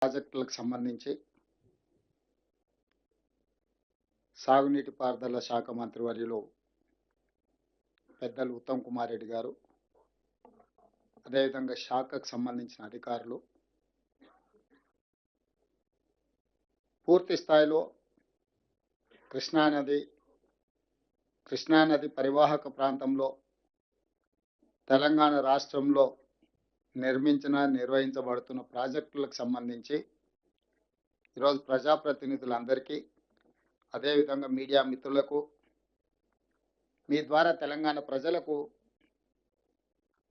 ప్రాజెక్టులకు సంబంధించి సాగునీటి పారుదల శాఖ మంత్రివర్యులు పెద్దలు ఉత్తమ్ కుమార్ రెడ్డి గారు, అదేవిధంగా శాఖకు సంబంధించిన అధికారులు పూర్తి స్థాయిలో కృష్ణానది పరివాహక ప్రాంతంలో తెలంగాణ రాష్ట్రంలో నిర్వహించబడుతున్న ప్రాజెక్టులకు సంబంధించి ఈరోజు ప్రజాప్రతినిధులందరికీ, అదేవిధంగా మీడియా మిత్రులకు, మీ ద్వారా తెలంగాణ ప్రజలకు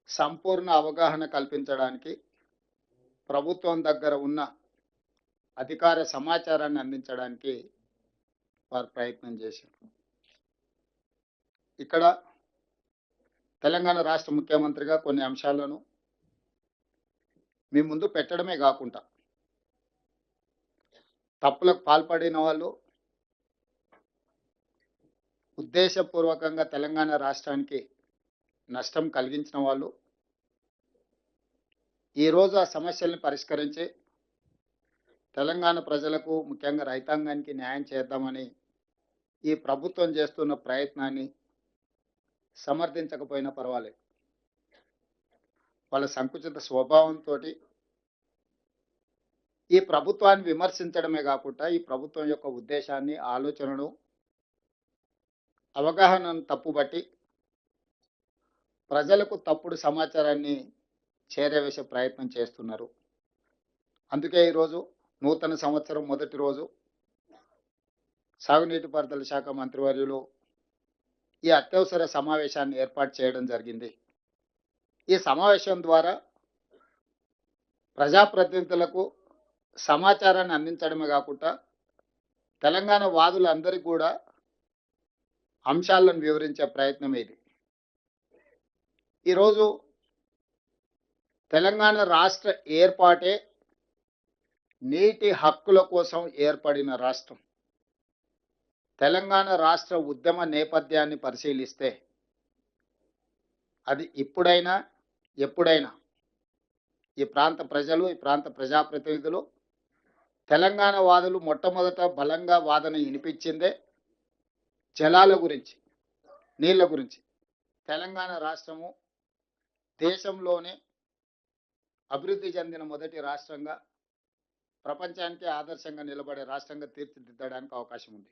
సంపూర్ణ అవగాహన కల్పించడానికి ప్రభుత్వం దగ్గర ఉన్న అధికార సమాచారాన్ని అందించడానికి వారు ప్రయత్నం చేశారు. ఇక్కడ తెలంగాణ రాష్ట్ర ముఖ్యమంత్రిగా కొన్ని అంశాలను మీ ముందు పెట్టడమే కాకుండా తప్పులకు పాల్పడిన వాళ్ళు, ఉద్దేశపూర్వకంగా తెలంగాణ రాష్ట్రానికి నష్టం కలిగించిన వాళ్ళు ఈరోజు ఆ సమస్యల్ని పరిష్కరించి తెలంగాణ ప్రజలకు, ముఖ్యంగా రైతాంగానికి న్యాయం చేద్దామని ఈ ప్రభుత్వం చేస్తున్న ప్రయత్నాన్ని సమర్థించకపోయినా పర్వాలేదు. వాళ్ళ సంకుచిత స్వభావంతో ఈ ప్రభుత్వాన్ని విమర్శించడమే కాకుండా ఈ ప్రభుత్వం యొక్క ఉద్దేశాన్ని, ఆలోచనను, అవగాహనను తప్పుబట్టి ప్రజలకు తప్పుడు సమాచారాన్ని చేరవేసే ప్రయత్నం చేస్తున్నారు. అందుకే ఈరోజు నూతన సంవత్సరం మొదటి రోజు సాగునీటి పారుదల శాఖ మంత్రివర్యులు ఈ అత్యవసర సమావేశాన్ని ఏర్పాటు చేయడం జరిగింది. ఈ సమావేశం ద్వారా ప్రజాప్రతినిధులకు సమాచారాన్ని అందించడమే కాకుండా తెలంగాణ వాదులందరికీ కూడా అంశాలను వివరించే ప్రయత్నం ఇది. ఈరోజు తెలంగాణ రాష్ట్ర ఏర్పాటే నీటి హక్కుల కోసం ఏర్పడిన రాష్ట్రం. తెలంగాణ రాష్ట్ర ఉద్యమ నేపథ్యాన్ని పరిశీలిస్తే అది ఇప్పుడైనా ఎప్పుడైనా ఈ ప్రాంత ప్రజలు, ఈ ప్రాంత ప్రజాప్రతినిధులు, తెలంగాణ వాదులు మొట్టమొదట బలంగా వాదన వినిపించిందే జలాల గురించి, నీళ్ల గురించి. తెలంగాణ రాష్ట్రము దేశంలోనే అభివృద్ధి చెందిన మొదటి రాష్ట్రంగా, ప్రపంచానికి ఆదర్శంగా నిలబడే రాష్ట్రంగా తీర్చిదిద్దడానికి అవకాశం ఉంది.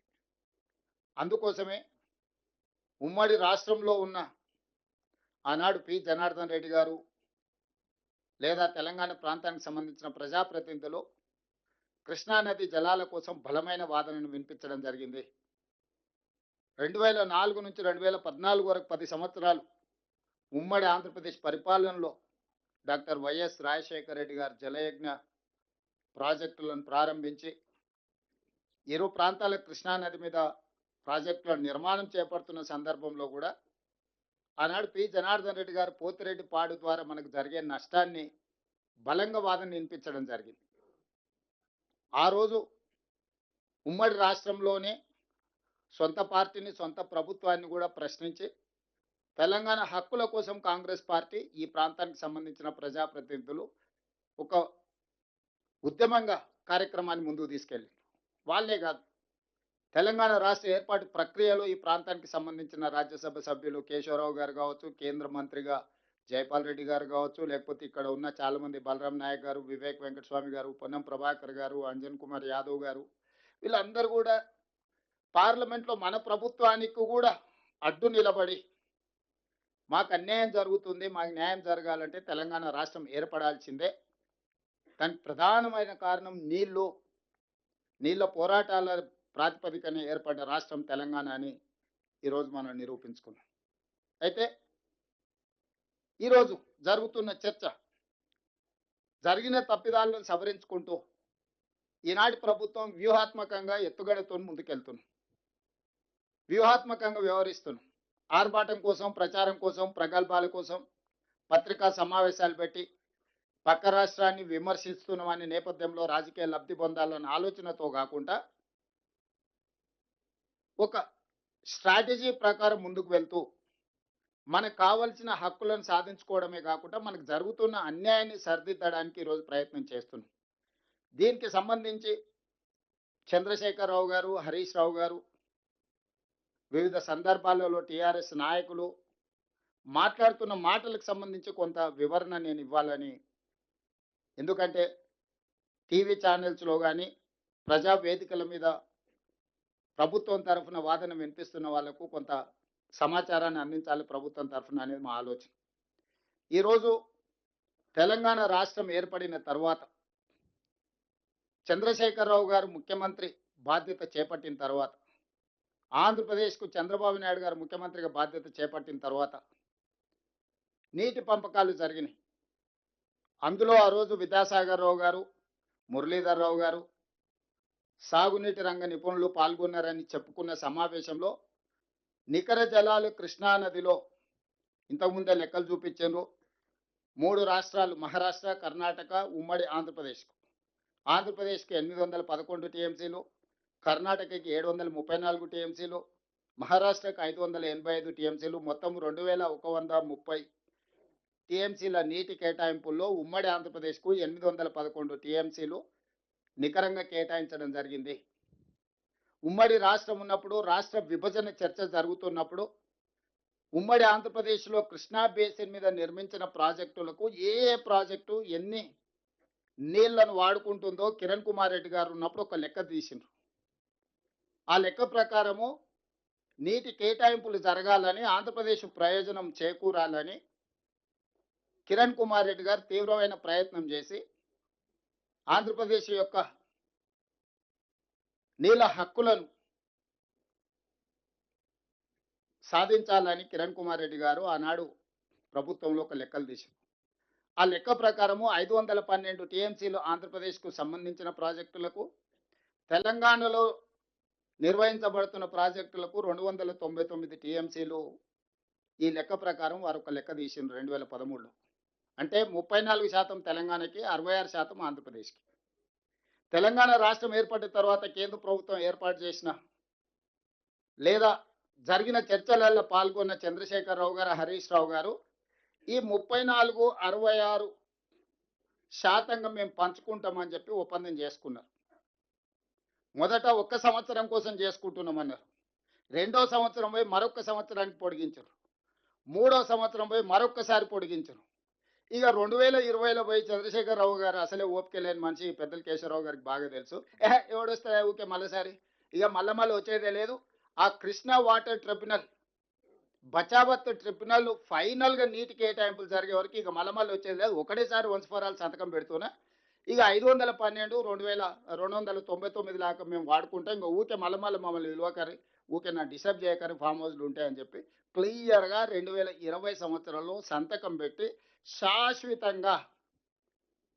అందుకోసమే ఉమ్మడి రాష్ట్రంలో ఉన్న ఆనాడు పి జనార్దన్ రెడ్డి గారు లేదా తెలంగాణ ప్రాంతానికి సంబంధించిన ప్రజాప్రతినిధులు కృష్ణానది జలాల కోసం బలమైన వాదనను వినిపించడం జరిగింది. 2004 నుంచి 2014 వరకు 10 సంవత్సరాలు ఉమ్మడి ఆంధ్రప్రదేశ్ పరిపాలనలో డాక్టర్ వైఎస్ రాజశేఖర రెడ్డి గారు జలయజ్ఞ ప్రాజెక్టులను ప్రారంభించి ఇరు ప్రాంతాల కృష్ణానది మీద ప్రాజెక్టుల నిర్మాణం చేపడుతున్న సందర్భంలో కూడా ఆనాడు పి జనార్దన్ రెడ్డి గారు పోతిరెడ్డి పాడు ద్వారా మనకు జరిగే నష్టాన్ని బలంగా వాదన వినిపించడం జరిగింది. ఆ రోజు ఉమ్మడి రాష్ట్రంలోనే సొంత పార్టీని, సొంత ప్రభుత్వాన్ని కూడా ప్రశ్నించి తెలంగాణ హక్కుల కోసం కాంగ్రెస్ పార్టీ, ఈ ప్రాంతానికి సంబంధించిన ప్రజాప్రతినిధులు ఒక ఉద్యమంగా కార్యక్రమాన్ని ముందుకు తీసుకెళ్ళి, వాళ్ళే కాదు తెలంగాణ రాష్ట్ర ఏర్పాటు ప్రక్రియలో ఈ ప్రాంతానికి సంబంధించిన రాజ్యసభ సభ్యులు కేశవరావు గారు కావచ్చు, కేంద్ర మంత్రిగా జైపాల్ రెడ్డి గారు కావచ్చు, లేకపోతే ఇక్కడ ఉన్న చాలామంది బలరాం నాయక్ గారు, వివేక్ వెంకటస్వామి గారు, పొన్నం ప్రభాకర్ గారు, అంజన్ కుమార్ యాదవ్ గారు, వీళ్ళందరూ కూడా పార్లమెంట్లో మన ప్రభుత్వానికి కూడా అడ్డు నిలబడి మాకు అన్యాయం జరుగుతుంది, మాకు న్యాయం జరగాలంటే తెలంగాణ రాష్ట్రం ఏర్పడాల్సిందే, దానికి ప్రధానమైన కారణం నీళ్ళ పోరాటాల ప్రాతిపదికన ఏర్పడిన రాష్ట్రం తెలంగాణ అని ఈరోజు మనం నిరూపించుకున్నాం. అయితే ఈరోజు జరుగుతున్న చర్చ జరిగిన తప్పిదాలను సవరించుకుంటూ ఈనాటి ప్రభుత్వం వ్యూహాత్మకంగా ఎత్తుగడతో ముందుకెళ్తున్నాం, వ్యూహాత్మకంగా వ్యవహరిస్తున్నాం. ఆర్భాటం కోసం, ప్రచారం కోసం, ప్రగల్భాల కోసం పత్రికా సమావేశాలు పెట్టి పక్క రాష్ట్రాన్ని విమర్శిస్తున్నామనే నేపథ్యంలో రాజకీయ లబ్ధి పొందాలన్న ఆలోచనతో కాకుండా ఒక స్ట్రాటజీ ప్రకారం ముందుకు వెళ్తూ మనకు కావాల్సిన హక్కులను సాధించుకోవడమే కాకుండా మనకు జరుగుతున్న అన్యాయాన్ని సరిదిద్దడానికి ఈరోజు ప్రయత్నం చేస్తున్నాం. దీనికి సంబంధించి చంద్రశేఖరరావు గారు, హరీష్ రావు గారు వివిధ సందర్భాలలో టీఆర్ఎస్ నాయకులు మాట్లాడుతున్న మాటలకు సంబంధించి కొంత వివరణ నేను ఇవ్వాలని, ఎందుకంటే టీవీ ఛానల్స్లో కానీ ప్రజా వేదికల మీద ప్రభుత్వం తరఫున వాదన వినిపిస్తున్న వాళ్లకు కొంత సమాచారాన్ని అందించాలి ప్రభుత్వం తరఫున అనేది మా ఆలోచన. ఈరోజు తెలంగాణ రాష్ట్రం ఏర్పడిన తర్వాత చంద్రశేఖరరావు గారు ముఖ్యమంత్రి బాధ్యత చేపట్టిన తర్వాత, ఆంధ్రప్రదేశ్కు చంద్రబాబు నాయుడు గారు ముఖ్యమంత్రిగా బాధ్యత చేపట్టిన తర్వాత నీటి పంపకాలు జరిగినాయి. అందులో ఆ రోజు విద్యాసాగర్ రావు గారు, మురళీధర్ రావు గారు సాగునీటి రంగ నిపుణులు పాల్గొన్నారని చెప్పుకున్న సమావేశంలో నికర జలాలు కృష్ణానదిలో ఇంతకుముందే లెక్కలు చూపించారు. 3 రాష్ట్రాలు మహారాష్ట్ర, కర్ణాటక, ఉమ్మడి ఆంధ్రప్రదేశ్కి 811 టీఎంసీలు, కర్ణాటకకి 734 టీఎంసీలు, మహారాష్ట్రకి 585 టీఎంసీలు, మొత్తం 2130 టీఎంసీల నీటి కేటాయింపుల్లో ఉమ్మడి ఆంధ్రప్రదేశ్కు 811 టీఎంసీలు నికరంగా కేటాయించడం జరిగింది. ఉమ్మడి రాష్ట్రం ఉన్నప్పుడు, రాష్ట్ర విభజన చర్చ జరుగుతున్నప్పుడు ఉమ్మడి ఆంధ్రప్రదేశ్లో కృష్ణా బేసిన్ మీద నిర్మించిన ప్రాజెక్టులకు ఏ ప్రాజెక్టు ఎన్ని నీళ్లను వాడుకుంటుందో కిరణ్ కుమార్ రెడ్డి గారు ఉన్నప్పుడు ఒక లెక్క తీసిండ్రు. ఆ లెక్క ప్రకారము నీటి కేటాయింపులు జరగాలని, ఆంధ్రప్రదేశ్ ప్రయోజనం చేకూరాలని కిరణ్ కుమార్ రెడ్డి గారు తీవ్రమైన ప్రయత్నం చేసి ఆంధ్రప్రదేశ్ యొక్క నీళ్ళ హక్కులను సాధించాలని కిరణ్ కుమార్ రెడ్డి గారు ఆనాడు ప్రభుత్వంలో ఒక లెక్కలు తీశారు. ఆ లెక్క ప్రకారము 512 టీఎంసీలు ఆంధ్రప్రదేశ్కు సంబంధించిన ప్రాజెక్టులకు, తెలంగాణలో నిర్వహించబడుతున్న ప్రాజెక్టులకు 299 టీఎంసీలు. ఈ లెక్క ప్రకారం వారు ఒక లెక్క తీసిండ్రు 2013లో. అంటే 34% తెలంగాణకి, 66% ఆంధ్రప్రదేశ్కి. తెలంగాణ రాష్ట్రం ఏర్పడిన తర్వాత కేంద్ర ప్రభుత్వం ఏర్పాటు చేసిన లేదా జరిగిన చర్చలలో పాల్గొన్న చంద్రశేఖరరావు గారు, హరీష్ రావు గారు ఈ 34, 66% మేము పంచుకుంటామని చెప్పి ఒప్పందం చేసుకున్నారు. మొదట 1 సంవత్సరం కోసం చేసుకుంటున్నామన్నారు. 2వ సంవత్సరం పోయి మరొక సంవత్సరానికి పొడిగించారు. 3వ సంవత్సరం పోయి మరొకసారి పొడిగించారు. ఇక 2020లో పోయి చంద్రశేఖరరావు గారు అసలే ఓపిక లేని మనిషి, పెద్దల కేశవరావు గారికి బాగా తెలుసు. ఎవడొస్తే ఊకే మళ్ళీసారి ఇక మళ్ళీ వచ్చేదే లేదు. ఆ Krishna water tribunal, Bachawat tribunal ఫైనల్గా నీటి కేటాయింపులు జరిగే వరకు ఇక మళ్ళీ వచ్చేది లేదు. ఒకటేసారి వన్స్ ఫర్ ఆల్ సంతకం పెడుతున్నా ఇక 512, 2299 దాకా మేము వాడుకుంటాం. ఇంకా ఊకే మళ్ళీ మమ్మల్ని విలువకరి, ఊకే నా డిస్టర్బ్ చేయకరి, ఫామ్ హౌస్లు ఉంటాయని చెప్పి క్లియర్గా 2020 సంవత్సరంలో సంతకం పెట్టి శాశ్వతంగా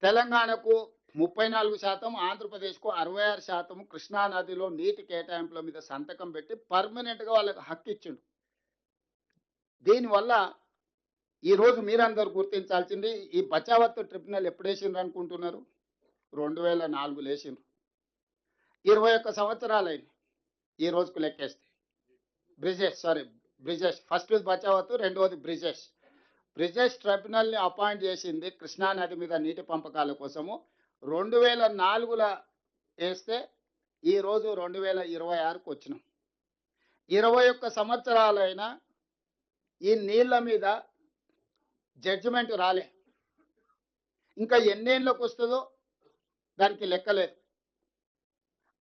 తెలంగాణకు 34%, ఆంధ్రప్రదేశ్కు 66% కృష్ణానదిలో నీటి కేటాయింపుల మీద సంతకం పెట్టి పర్మనెంట్గా వాళ్ళకి హక్కు ఇచ్చిండు. దీనివల్ల ఈరోజు మీరందరూ గుర్తించాల్సింది, ఈ బచావత్ ట్రిబ్యునల్ ఎప్పుడు వేసిండ్రు అనుకుంటున్నారు? 2004లో వేసిండ్రు. 21 సంవత్సరాలైంది ఈ రోజుకు లెక్కేస్తే. బ్రిజేష్ ఫస్ట్ బచావత్, రెండవది బ్రిజేష్ ట్రిబ్యునల్ని అపాయింట్ చేసింది కృష్ణానది మీద నీటి పంపకాల కోసము 2004లో వేస్తే ఈరోజు 2026కు వచ్చినాం. 21 సంవత్సరాలైనా ఈ నీళ్ల మీద జడ్జిమెంట్ రాలే. ఇంకా ఎన్నేళ్ళకు వస్తుందో దానికి లెక్కలేదు.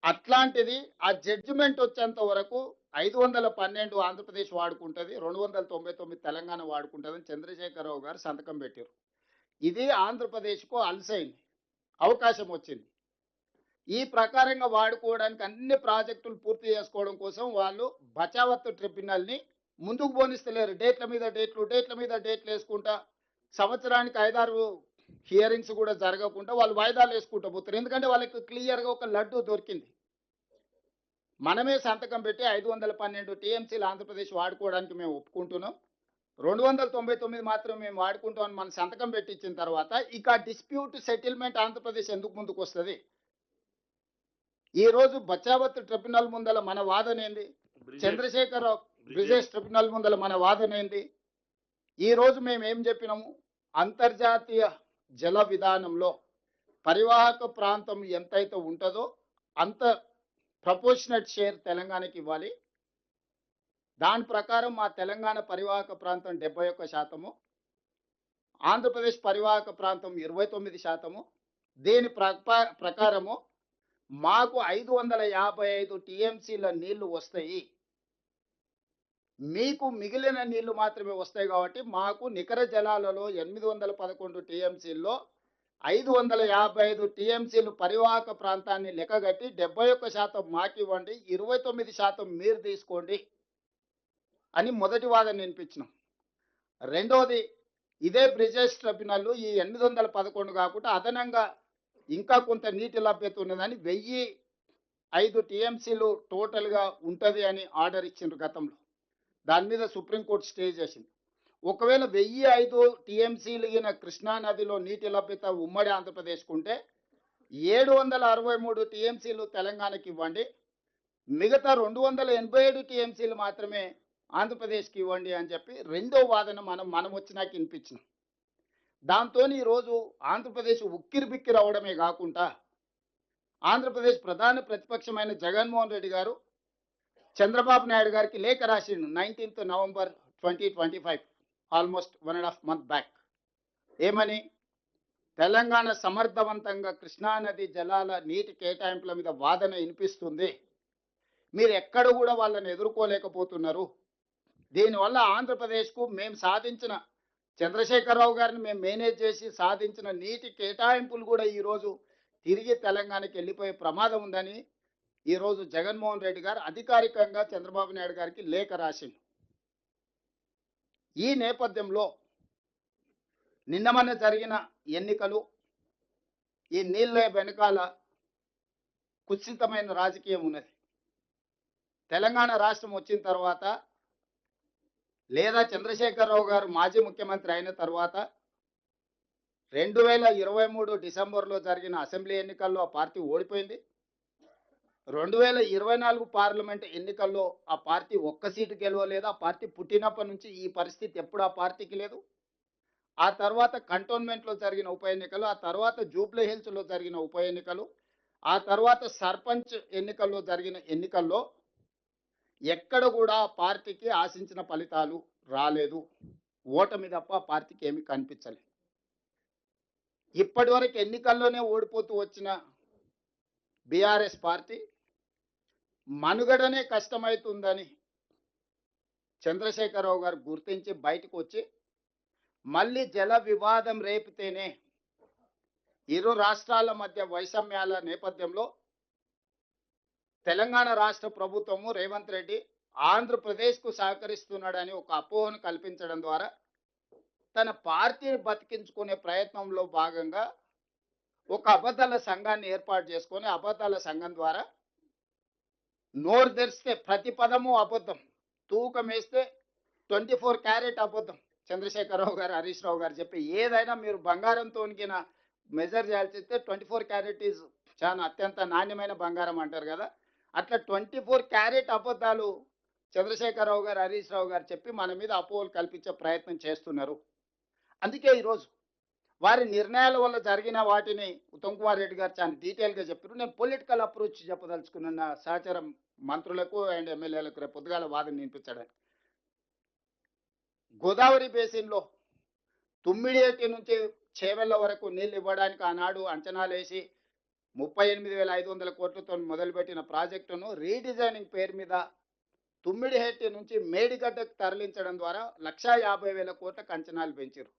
అట్లాంటిది ఆ జడ్జిమెంట్ వచ్చేంత వరకు 512 ఆంధ్రప్రదేశ్ వాడుకుంటుంది, 299 తెలంగాణ వాడుకుంటుందని చంద్రశేఖరరావు గారు సంతకం పెట్టారు. ఇది ఆంధ్రప్రదేశ్కు అలసైంది, అవకాశం వచ్చింది. ఈ ప్రకారంగా వాడుకోవడానికి అన్ని ప్రాజెక్టులు పూర్తి చేసుకోవడం కోసం వాళ్ళు బచావత్ ట్రిబ్యునల్ని ముందుకు పోనిస్తలేరు. డేట్ల మీద డేట్లు వేసుకుంటా సంవత్సరానికి 5-6 హియరింగ్స్ కూడా జరగకుండా వాళ్ళు వాయిదాలు వేసుకుంటూ పోతారు. ఎందుకంటే వాళ్ళకి క్లియర్గా ఒక లడ్డు దొరికింది. మనమే సంతకం పెట్టి 512 టీఎంసీలు ఆంధ్రప్రదేశ్ వాడుకోవడానికి మేము ఒప్పుకుంటున్నాం, 299 మాత్రం మేము వాడుకుంటామని మనం సంతకం పెట్టించిన తర్వాత ఇక డిస్ప్యూట్ సెటిల్మెంట్ ఆంధ్రప్రదేశ్ ఎందుకు ముందుకు వస్తుంది? ఈరోజు బచావత్ ట్రిబ్యునల్ ముందల మన వాదన ఏంది? చంద్రశేఖరరావు బ్రిజేష్ ట్రిబ్యునల్ ముందల మన వాదన ఏంది? ఈరోజు మేము ఏం చెప్పినాము? అంతర్జాతీయ జల విధానంలో పరివాహక ప్రాంతం ఎంతైతే ఉంటుందో అంత ప్రపోర్షనట్ షేర్ తెలంగాణకి ఇవ్వాలి. దాని ప్రకారం మా తెలంగాణ పరివాహక ప్రాంతం 71%, ఆంధ్రప్రదేశ్ పరివాహక ప్రాంతం 29%. దీని ప్రకారము మాకు 555 టీఎంసీల నీళ్లు వస్తాయి. మీకు మిగిలిన నీళ్లు మాత్రమే వస్తాయి కాబట్టి మాకు నికర జలాలలో 811 టీఎంసీల్లో 555 టీఎంసీలు పరివాహక ప్రాంతాన్ని లెక్కగట్టి 71% మాకివ్వండి, 29% మీరు తీసుకోండి అని మొదటి వాదన వినిపించినాం. రెండోది, ఇదే బ్రిజేష్ ట్రిబ్యునల్ ఈ 811 కాకుండా అదనంగా ఇంకా కొంత నీటి లభ్యత ఉన్నదని 1005 టీఎంసీలు టోటల్గా ఉంటుంది అని ఆర్డర్ ఇచ్చిండ్రు గతంలో. దాని మీద సుప్రీంకోర్టు స్టే చేసింది. ఒకవేళ 1005 టీఎంసీలు కృష్ణా నదిలో నీటి లభ్యత ఉమ్మడి ఆంధ్రప్రదేశ్కు ఉంటే 763 టీఎంసీలు తెలంగాణకి ఇవ్వండి, మిగతా 287 టీఎంసీలు మాత్రమే ఆంధ్రప్రదేశ్కి ఇవ్వండి అని చెప్పి రెండో వాదన మనం వచ్చినాక వినిపించినాం. దాంతో ఈరోజు ఆంధ్రప్రదేశ్ ఉక్కిరి బిక్కిరి అవడమే కాకుండా ఆంధ్రప్రదేశ్ ప్రధాన ప్రతిపక్షమైన జగన్మోహన్ రెడ్డి గారు చంద్రబాబు నాయుడు గారికి లేఖ రాసిండు 19th November 2025, almost 1.5 month back. ఏమని? తెలంగాణ సమర్థవంతంగా కృష్ణానది జలాల నీటి కేటాయింపుల మీద వాదన వినిపిస్తుంది, మీరు ఎక్కడ కూడా వాళ్ళని ఎదుర్కోలేకపోతున్నారు. దీనివల్ల ఆంధ్రప్రదేశ్కు మేము సాధించిన, చంద్రశేఖరరావు గారిని మేము మేనేజ్ చేసి సాధించిన నీటి కేటాయింపులు కూడా ఈరోజు తిరిగి తెలంగాణకి వెళ్ళిపోయే ప్రమాదం ఉందని ఈరోజు జగన్మోహన్ రెడ్డి గారు అధికారికంగా చంద్రబాబు నాయుడు గారికి లేఖ రాసిండు. ఈ నేపథ్యంలో నిన్న జరిగిన ఎన్నికలు, ఈ నీళ్ళ వెనకాల కుత్సితమైన రాజకీయం ఉన్నది. తెలంగాణ రాష్ట్రం వచ్చిన తర్వాత లేదా చంద్రశేఖరరావు గారు మాజీ ముఖ్యమంత్రి అయిన తర్వాత 2023 డిసెంబర్లో జరిగిన అసెంబ్లీ ఎన్నికల్లో ఆ పార్టీ ఓడిపోయింది. 2024 పార్లమెంట్ ఎన్నికల్లో ఆ పార్టీ ఒక్క సీటు గెలవలేదు. ఆ పార్టీ పుట్టినప్పటి నుంచి ఈ పరిస్థితి ఎప్పుడు ఆ పార్టీకి లేదు. ఆ తర్వాత కంటోన్మెంట్లో జరిగిన ఉప ఎన్నికలు, ఆ తర్వాత జూబ్లీ హిల్స్లో జరిగిన ఉప ఎన్నికలు, ఆ తర్వాత సర్పంచ్ ఎన్నికల్లో జరిగిన ఎన్నికల్లో ఎక్కడ కూడా పార్టీకి ఆశించిన ఫలితాలు రాలేదు. ఓటమి తప్ప పార్టీకి ఏమీ కనిపించలేదు. ఇప్పటి వరకు ఎన్నికల్లోనే ఓడిపోతూ వచ్చిన బీఆర్ఎస్ పార్టీ మనుగడనే కష్టమవుతుందని చంద్రశేఖరరావు గారు గుర్తించి బయటకు వచ్చి మళ్ళీ జల వివాదం రేపితేనే ఇరు రాష్ట్రాల మధ్య వైషమ్యాల నేపథ్యంలో తెలంగాణ రాష్ట్ర ప్రభుత్వము రేవంత్ రెడ్డి ఆంధ్రప్రదేశ్కు సహకరిస్తున్నాడని ఒక అపోహను కల్పించడం ద్వారా తన పార్టీని బతికించుకునే ప్రయత్నంలో భాగంగా ఒక అబద్ధాల సంఘాన్ని ఏర్పాటు చేసుకొని అబద్ధాల సంఘం ద్వారా నోరు తెరిస్తే ప్రతి పదము అబద్ధం, తూకం వేస్తే 24 క్యారెట్ అబద్ధం. చంద్రశేఖరరావు గారు, హరీష్ రావు గారు చెప్పి ఏదైనా మీరు బంగారంతో మెజర్ చేయాల్సి 24 క్యారెట్ ఈజ్ చాలా అత్యంత నాణ్యమైన బంగారం అంటారు కదా, అట్లా 24 క్యారెట్ అబద్ధాలు చంద్రశేఖరరావు గారు, హరీష్ రావు గారు చెప్పి మన మీద అపోహలు కల్పించే ప్రయత్నం చేస్తున్నారు. అందుకే ఈరోజు వారి నిర్ణయాల వల్ల జరిగిన వాటిని ఉత్తమ్ కుమార్ రెడ్డి గారు చాలా డీటెయిల్గా చెప్పారు. నేను పొలిటికల్ అప్రోచ్ చెప్పదలుచుకున్న సహచరం మంత్రులకు అండ్ ఎమ్మెల్యేలకు రేపు పొద్దుగాల వాదన వినిపించడానికి. గోదావరి బేసిన్లో తుమ్మిడియేటి నుంచి చేవెళ్ల వరకు నీళ్ళు ఇవ్వడానికి ఆనాడు అంచనాలు వేసి 38,500 కోట్లతో మొదలుపెట్టిన ప్రాజెక్టును రీడిజైనింగ్ పేరు మీద తుమ్మిడిహెట్టి నుంచి మేడిగడ్డకు తరలించడం ద్వారా 1,50,000 కోట్లకు అంచనాలు పెంచారు.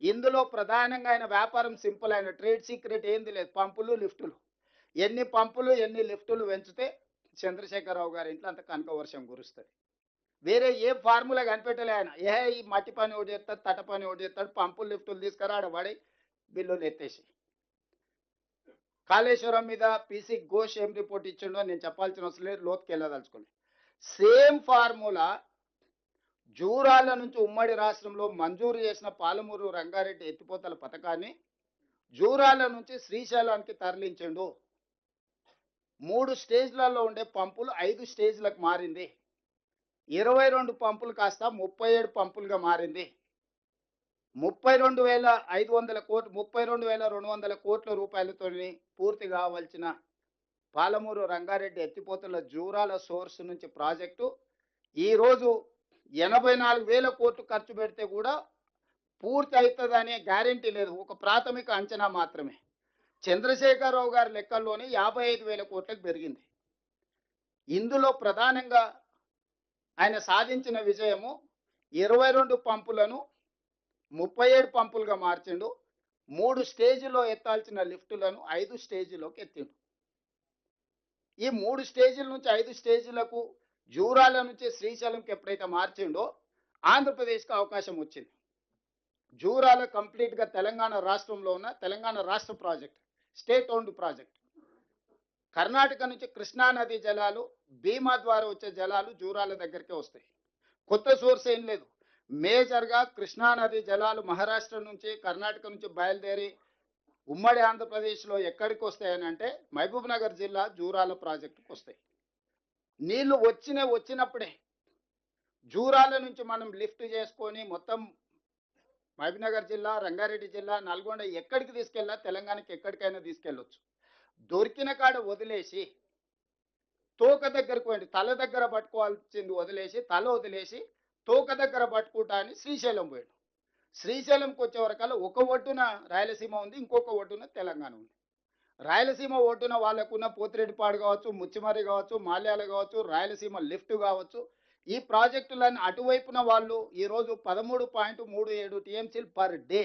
ఇందులో ప్రధానంగా ఆయన వ్యాపారం సింపుల్, అయిన ట్రేడ్ సీక్రెట్ ఏంది లేదు, పంపులు లిఫ్టులు. ఎన్ని పంపులు ఎన్ని లిఫ్టులు పెంచితే చంద్రశేఖరరావు గారి ఇంట్లో అంత కనక వర్షం కురుస్తుంది. వేరే ఏ ఫార్ములా కనిపెట్టలే ఆయన. ఈ మట్టి పని ఒకటి చేస్తాడు, తట పని ఒకటి చేస్తాడు, పంపులు లిఫ్టులు తీసుకురాడబడి బిల్లులు ఎత్తేసి. కాళేశ్వరం మీద పీసీ ఘోష్ ఏం రిపోర్ట్ ఇచ్చిండో నేను చెప్పాల్సిన అవసరం లేదు, లోతుకి వెళ్ళదలుచుకోండి. సేమ్ ఫార్ములా జూరాల నుంచి ఉమ్మడి రాష్ట్రంలో మంజూరు చేసిన పాలమూరు రంగారెడ్డి ఎత్తిపోతల పథకాన్ని జూరాల నుంచి శ్రీశైలానికి తరలించిండు. 3 స్టేజ్లలో ఉండే పంపులు 5 స్టేజ్లకు మారింది. 22 పంపులు కాస్త 37 పంపులుగా మారింది. 32,500 కోట్లు 32,200 కోట్ల రూపాయలతో పూర్తి కావాల్సిన పాలమూరు రంగారెడ్డి ఎత్తిపోతల జూరాల సోర్స్ నుంచి ప్రాజెక్టు ఈరోజు 84,000 కోట్లు ఖర్చు పెడితే కూడా పూర్తి అవుతుందనే గ్యారెంటీ లేదు. ఒక ప్రాథమిక అంచనా మాత్రమే. చంద్రశేఖరరావు గారి లెక్కల్లోనే 55,000 కోట్లకు పెరిగింది. ఇందులో ప్రధానంగా ఆయన సాధించిన విజయము 22 పంపులను 37 పంపులుగా మార్చిండు. 3 స్టేజీలో ఎత్తాల్సిన లిఫ్టులను 5 స్టేజీలోకి ఎత్తిండు. ఈ 3 స్టేజీల నుంచి 5 స్టేజీలకు జూరాల నుంచి శ్రీశైలంకి ఎప్పుడైతే మార్చిండో ఆంధ్రప్రదేశ్కి అవకాశం వచ్చింది. జూరాల కంప్లీట్గా తెలంగాణ రాష్ట్రంలో ఉన్న తెలంగాణ రాష్ట్ర project, state owned project. Karnataka నుంచి కృష్ణా నది జలాలు భీమా ద్వారా వచ్చే జలాలు జూరాల దగ్గరికే వస్తాయి. కొత్త సోర్స్ ఏం లేదు. మేజర్గా కృష్ణా నది జలాలు మహారాష్ట్ర నుంచి కర్ణాటక నుంచి బయలుదేరి ఉమ్మడి ఆంధ్రప్రదేశ్లో ఎక్కడికి వస్తాయని అంటే మహబూబ్ నగర్ జిల్లా జూరాల ప్రాజెక్టుకు వస్తాయి. నీళ్లు వచ్చినప్పుడే జూరాల నుంచి మనం లిఫ్ట్ చేసుకొని మొత్తం మహబూబ్ నగర్ జిల్లా, రంగారెడ్డి జిల్లా, నల్గొండ ఎక్కడికి తీసుకెళ్ళా తెలంగాణకి ఎక్కడికైనా తీసుకెళ్ళొచ్చు. దొరికిన కాడ వదిలేసి తోక దగ్గరకు పోయింది. తల దగ్గర పట్టుకోవాల్సింది వదిలేసి తోక దగ్గర పట్టుకుంటా అని శ్రీశైలం పోయాడు. శ్రీశైలంకి వచ్చే వరకల్లా ఒక ఒడ్డున రాయలసీమ ఉంది, ఇంకొక ఒడ్డున తెలంగాణ ఉంది. రాయలసీమ ఒడ్డున వాళ్ళకున్న పోతిరెడ్డిపాడు కావచ్చు, ముచ్చిమర్రి కావచ్చు, మాల్యాల కావచ్చు, రాయలసీమ లిఫ్ట్ కావచ్చు, ఈ ప్రాజెక్టులను అటువైపున వాళ్ళు ఈరోజు 13.37 టీఎంసీలు పర్ డే,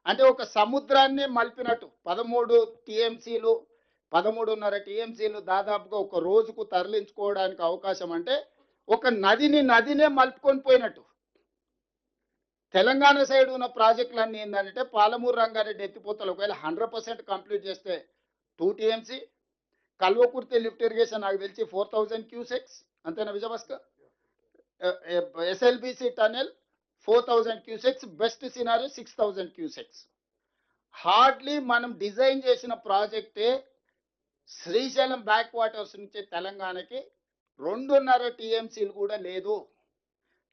అంటే ఒక సముద్రాన్ని మలిపినట్టు 13 టీఎంసీలు 13.5 టీఎంసీలు దాదాపుగా ఒక రోజుకు తరలించుకోవడానికి అవకాశం. అంటే ఒక నదినే మలుపుకొని పోయినట్టు. తెలంగాణ సైడ్ ఉన్న ప్రాజెక్టులన్నీ ఏంటంటే పాలమూరు రంగారెడ్డి ఎత్తిపోతలు ఒకవేళ 100% కంప్లీట్ చేస్తే 2 టీఎంసీ, కల్వకుర్తి లిఫ్ట్ ఇరిగేషన్ నాకు తెలిసి 4,000 క్యూసెక్స్, అంతేనా Vijayabhaskar? SLBC tunnel 4,000 cusecs, best scenario 6,000 cusecs. Hardly మనం డిజైన్ చేసిన ప్రాజెక్టే శ్రీశైలం బ్యాక్ వాటర్స్ నుంచి తెలంగాణకి 2.5 టీఎంసీలు కూడా లేదు.